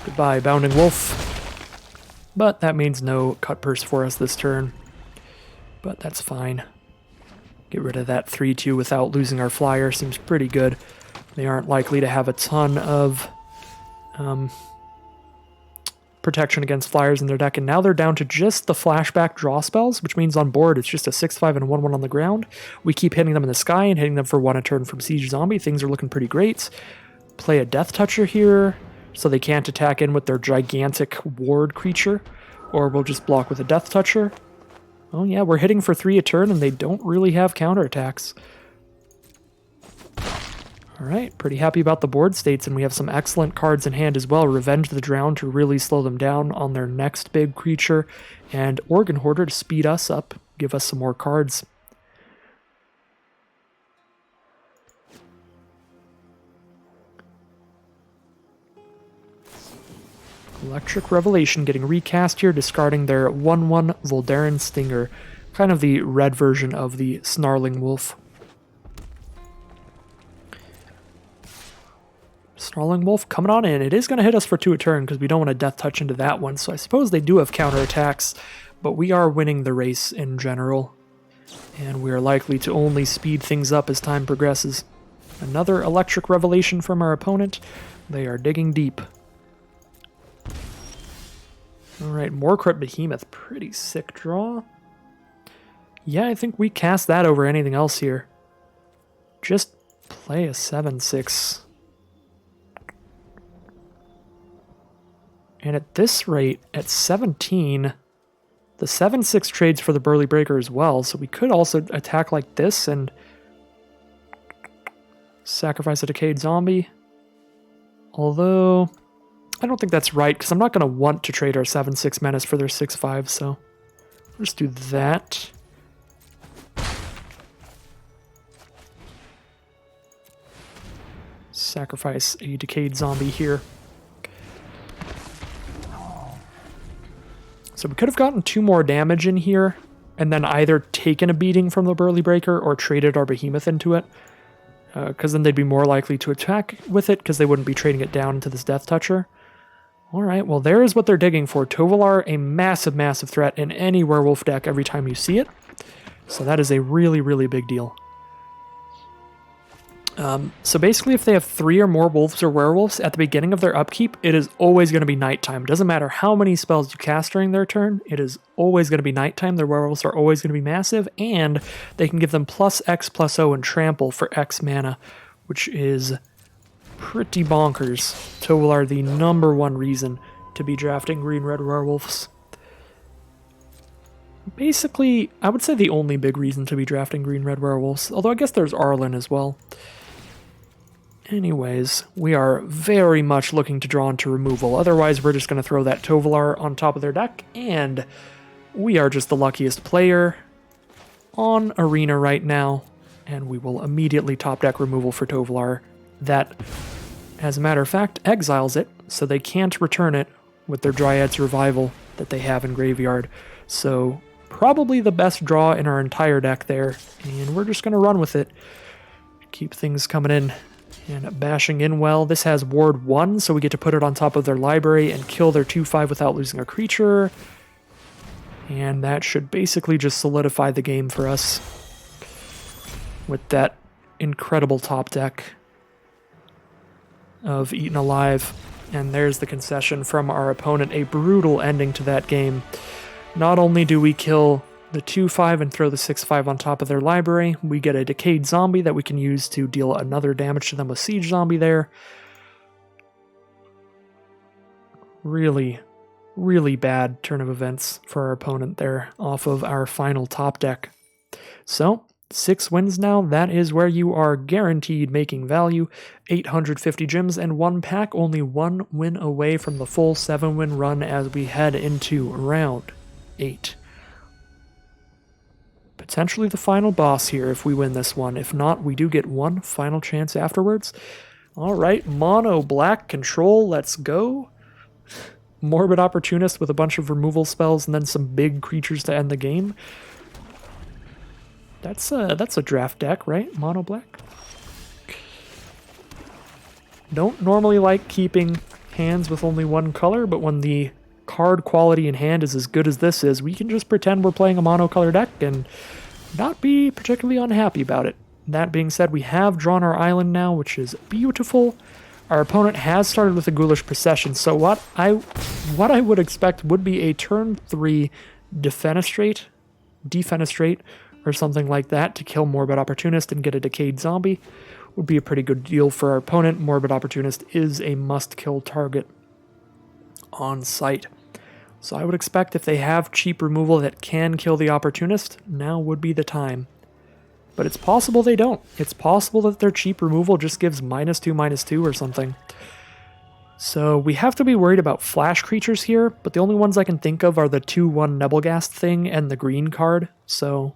Goodbye, Bounding Wolf. But that means no Cut Purse for us this turn. But that's fine. Get rid of that 3/2 without losing our flyer. Seems pretty good. They aren't likely to have a ton of protection against flyers in their deck. And now they're down to just the flashback draw spells, which means on board it's just a 6/5 and a 1/1 on the ground. We keep hitting them in the sky and hitting them for 1 a turn from Siege Zombie. Things are looking pretty great. Play a Death Toucher here, so they can't attack in with their gigantic ward creature. Or we'll just block with a Death Toucher. Oh yeah, we're hitting for 3 a turn and they don't really have counterattacks. Alright, pretty happy about the board states, and we have some excellent cards in hand as well. Revenge the Drowned to really slow them down on their next big creature, and Organ Hoarder to speed us up, give us some more cards. Electric Revelation getting recast here, discarding their 1/1 Voldaren Stinger, kind of the red version of the Snarling Wolf. Snarling Wolf coming on in. It is going to hit us for 2 a turn because we don't want to Death Touch into that one, so I suppose they do have counterattacks, but we are winning the race in general, and we are likely to only speed things up as time progresses. Another Electric Revelation from our opponent. They are digging deep. Alright, more Crypt Behemoth. Pretty sick draw. Yeah, I think we cast that over anything else here. Just play a 7/6. And at this rate, at 17, the 7/6 trades for the Burly Breaker as well, so we could also attack like this and sacrifice a Decayed Zombie. Although, I don't think that's right, because I'm not going to want to trade our 7/6 Menace for their 6/5, so we'll just do that. Sacrifice a Decayed Zombie here. So we could have gotten 2 more damage in here, and then either taken a beating from the Burly Breaker or traded our Behemoth into it. Because then they'd be more likely to attack with it because they wouldn't be trading it down into this Death Toucher. Alright, well there's what they're digging for. Tovolar, a massive, massive threat in any werewolf deck every time you see it. So that is a really, really big deal. So basically if they have 3 or more wolves or werewolves at the beginning of their upkeep, it is always going to be nighttime. Doesn't matter how many spells you cast during their turn, it is always going to be nighttime. Their werewolves are always going to be massive, and they can give them +X+O and trample for X mana, which is pretty bonkers. Tovolar, the #1 reason to be drafting green-red werewolves. Basically, I would say the only big reason to be drafting green-red werewolves, although I guess there's Arlen as well. Anyways, we are very much looking to draw into removal. Otherwise, we're just going to throw that Tovolar on top of their deck, and we are just the luckiest player on Arena right now, and we will immediately top deck removal for Tovolar. That, as a matter of fact, exiles it, so they can't return it with their Dryad's Revival that they have in Graveyard. So, probably the best draw in our entire deck there, and we're just going to run with it. Keep things coming in. And bashing in well. This has Ward 1, so we get to put it on top of their library and kill their 2/5 without losing a creature. And that should basically just solidify the game for us with that incredible top deck of Eaten Alive. And there's the concession from our opponent, a brutal ending to that game. Not only do we kill the 2/5 and throw the 6/5 on top of their library, we get a Decayed Zombie that we can use to deal another damage to them with Siege Zombie there. Really, really bad turn of events for our opponent there off of our final top deck. So, 6 wins now, that is where you are guaranteed making value. 850 gems and 1 pack, only 1 win away from the full 7-win run as we head into round 8. Potentially the final boss here if we win this one. If not, we do get one final chance afterwards. Alright, mono black control, let's go. Morbid Opportunist with a bunch of removal spells and then some big creatures to end the game. That's a draft deck, right? Mono black. Don't normally like keeping hands with only one color, but when the card quality in hand is as good as this is, we can just pretend we're playing a monocolor deck and not be particularly unhappy about it. That being said, we have drawn our island now, which is beautiful. Our opponent has started with a Ghoulish Procession, so what I would expect would be a turn 3 Defenestrate, or something like that to kill Morbid Opportunist and get a Decayed Zombie. Would be a pretty good deal for our opponent. Morbid Opportunist is a must-kill target on site. So I would expect if they have cheap removal that can kill the Opportunist, now would be the time. But it's possible they don't. It's possible that their cheap removal just gives -2/-2 or something. So we have to be worried about flash creatures here, but the only ones I can think of are the 2/1 Nebelgast thing and the green card. So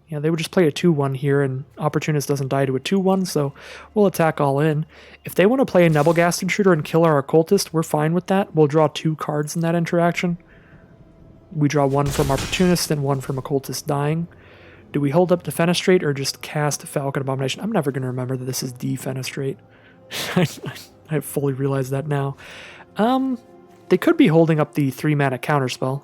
yeah, they would just play a 2/1 here, and Opportunist doesn't die to a 2/1, so we'll attack all in. If they want to play a Nebelgast intruder and kill our Occultist, we're fine with that. We'll draw 2 cards in that interaction. We draw 1 from Opportunist and 1 from Occultist dying. Do we hold up Defenestrate or just cast Falcon Abomination? I'm never going to remember that this is Defenestrate. I fully realize that now. They could be holding up the 3-mana counterspell.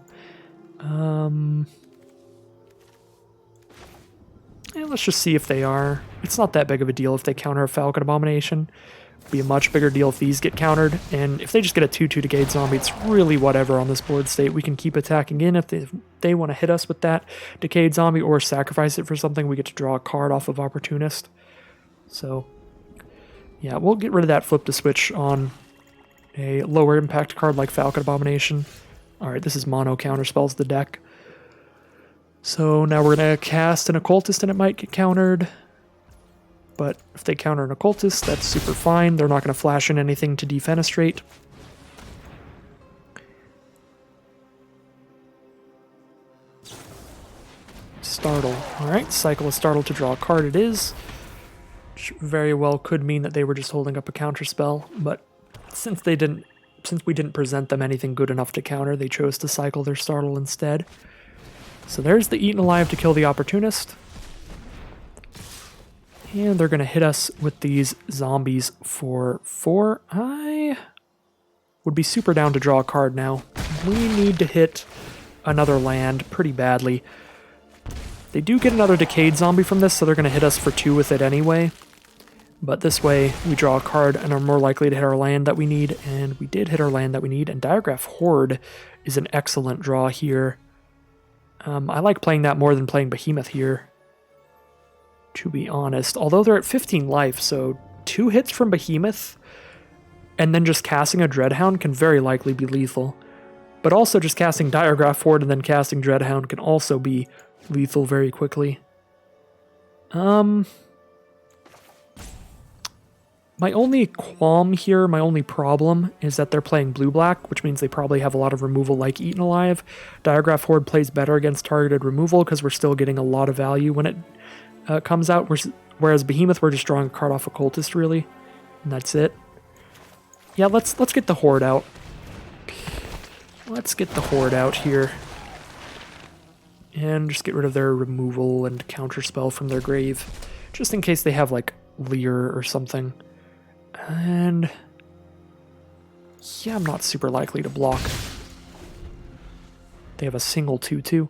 Yeah, let's just see if they are. It's not that big of a deal if they counter a Falcon Abomination. It'd be a much bigger deal if these get countered. And if they just get a 2/2 Decayed Zombie, it's really whatever on this board state. We can keep attacking in if they want to hit us with that Decayed Zombie or sacrifice it for something. We get to draw a card off of Opportunist. So, yeah, we'll get rid of that flip to switch on a lower impact card like Falcon Abomination. Alright, this is mono counterspells the deck. So now we're going to cast an Occultist and it might get countered. But if they counter an Occultist, that's super fine. They're not going to flash in anything to Defenestrate. Startle. Alright, cycle a Startle to draw a card it is. Which very well could mean that they were just holding up a counterspell, but since we didn't present them anything good enough to counter, they chose to cycle their Startle instead. So there's the Eaten Alive to kill the Opportunist. And they're going to hit us with these zombies for 4. I would be super down to draw a card now. We need to hit another land pretty badly. They do get another Decayed Zombie from this, so they're going to hit us for 2 with it anyway. But this way, we draw a card and are more likely to hit our land that we need, and we did hit our land that we need, and Diagraph Horde is an excellent draw here. I like playing that more than playing Behemoth here, to be honest. Although they're at 15 life, so 2 hits from Behemoth, and then just casting a Dreadhound can very likely be lethal. But also just casting Diagraph Horde and then casting Dreadhound can also be lethal very quickly. My only qualm here, my only problem, is that they're playing blue-black, which means they probably have a lot of removal like Eaten Alive. Diagraph Horde plays better against targeted removal because we're still getting a lot of value when it comes out, whereas Behemoth, we're just drawing a card off Occultist, really, and that's it. Yeah, let's get the Horde out. Let's get the Horde out here. And just get rid of their removal and counterspell from their grave, just in case they have, like, Leer or something. And yeah, I'm not super likely to block. They have a single 2/2.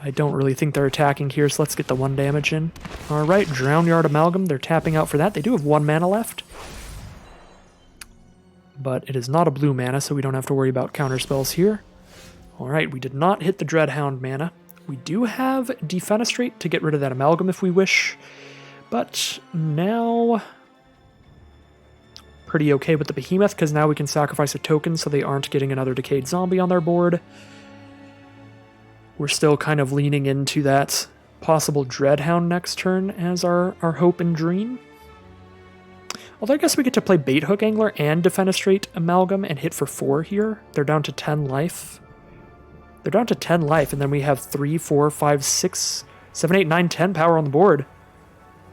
I don't really think they're attacking here, so let's get the 1 damage in. Alright, Drownyard Amalgam, they're tapping out for that. They do have 1 mana left. But it is not a blue mana, so we don't have to worry about counterspells here. Alright, we did not hit the Dreadhound mana. We do have Defenestrate to get rid of that Amalgam if we wish. But now pretty okay with the Behemoth, because now we can sacrifice a token so they aren't getting another Decayed Zombie on their board. We're still kind of leaning into that possible Dreadhound next turn as our hope and dream. Although I guess we get to play Bait Hook Angler and Defenestrate Amalgam and hit for 4 here. They're down to 10 life. They're down to 10 life, and then we have 3, 4, 5, 6, 7, 8, 9, 10 power on the board.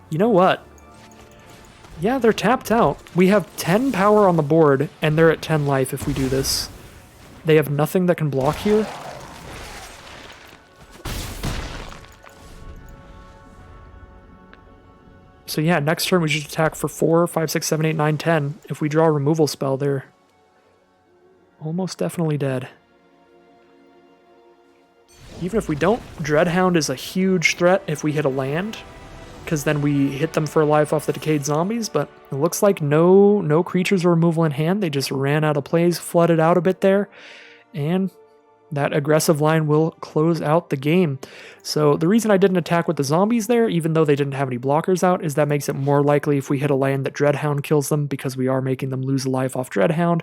You know what? Yeah, they're tapped out. We have 10 power on the board, and they're at 10 life if we do this. They have nothing that can block here. So yeah, next turn we should attack for 4, 5, 6, 7, 8, 9, 10. If we draw a removal spell, they're almost definitely dead. Even if we don't, Dreadhound is a huge threat if we hit a land, because then we hit them for life off the Decayed Zombies, but it looks like no creatures or removal in hand. They just ran out of plays, flooded out a bit there, and that aggressive line will close out the game. So the reason I didn't attack with the zombies there, even though they didn't have any blockers out, is that makes it more likely if we hit a land that Dreadhound kills them, because we are making them lose a life off Dreadhound.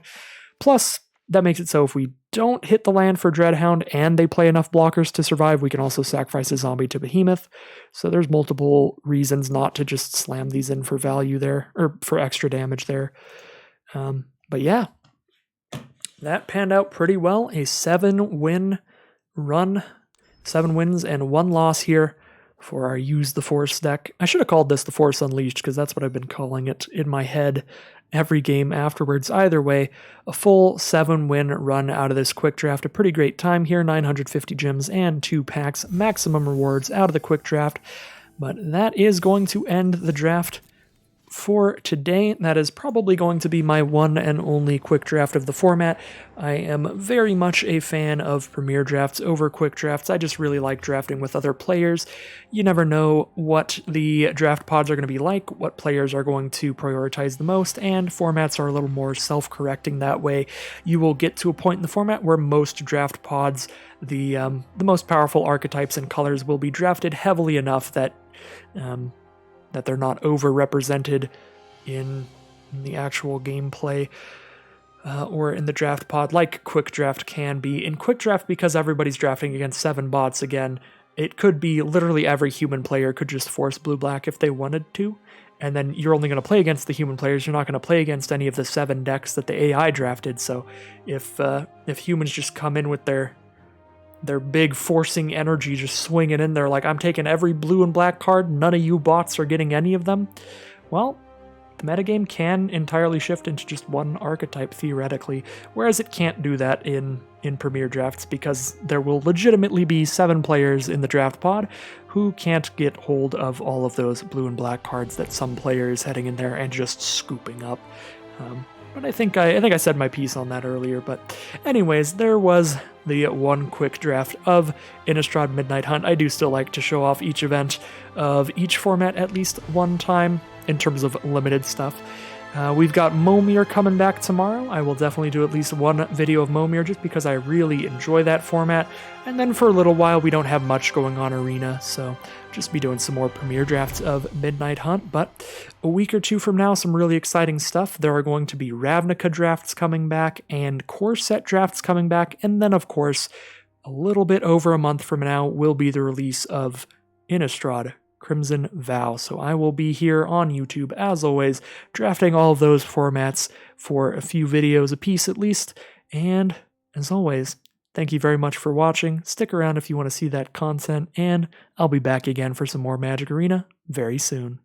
Plus, that makes it so if we don't hit the land for Dreadhound and they play enough blockers to survive, we can also sacrifice a zombie to Behemoth. So there's multiple reasons not to just slam these in for value there, or for extra damage there. But yeah, that panned out pretty well. A 7-win run, 7 wins and 1 loss here for our Use the Force deck. I should have called this the Force Unleashed, because that's what I've been calling it in my head every game afterwards. Either way, a full 7-win run out of this quick draft. A pretty great time here, 950 gems and 2 packs, maximum rewards out of the quick draft. But that is going to end the draft for today. That is probably going to be my one and only quick draft of the format. I am very much a fan of Premier Drafts over quick drafts. I just really like drafting with other players. You never know what the draft pods are going to be like, what players are going to prioritize the most, and formats are a little more self-correcting that way. You will get to a point in the format where most draft pods, the most powerful archetypes and colors will be drafted heavily enough that they're not overrepresented in the actual gameplay or in the draft pod, like Quick Draft can be. In Quick Draft, because everybody's drafting against 7 bots again, it could be literally every human player could just force blue-black if they wanted to, and then you're only going to play against the human players. You're not going to play against any of the 7 decks that the AI drafted. So if humans just come in with their big forcing energy, just swinging in there like, I'm taking every blue and black card, none of you bots are getting any of them, well, the metagame can entirely shift into just one archetype theoretically, whereas it can't do that in Premier drafts because there will legitimately be 7 players in the draft pod who can't get hold of all of those blue and black cards that some players heading in there and just scooping up. But I think I said my piece on that earlier. But anyways, there was the one quick draft of Innistrad Midnight Hunt. I do still like to show off each event of each format at least one time in terms of limited stuff. We've got Momir coming back tomorrow. I will definitely do at least one video of Momir just because I really enjoy that format. And then for a little while, we don't have much going on Arena, so just be doing some more Premier drafts of Midnight Hunt. But a week or two from now, some really exciting stuff. There are going to be Ravnica drafts coming back and core set drafts coming back. And then, of course, a little bit over a month from now will be the release of Innistrad Crimson Vow. So I will be here on YouTube, as always, drafting all of those formats for a few videos a piece at least. And as always, thank you very much for watching. Stick around if you want to see that content, and I'll be back again for some more Magic Arena very soon.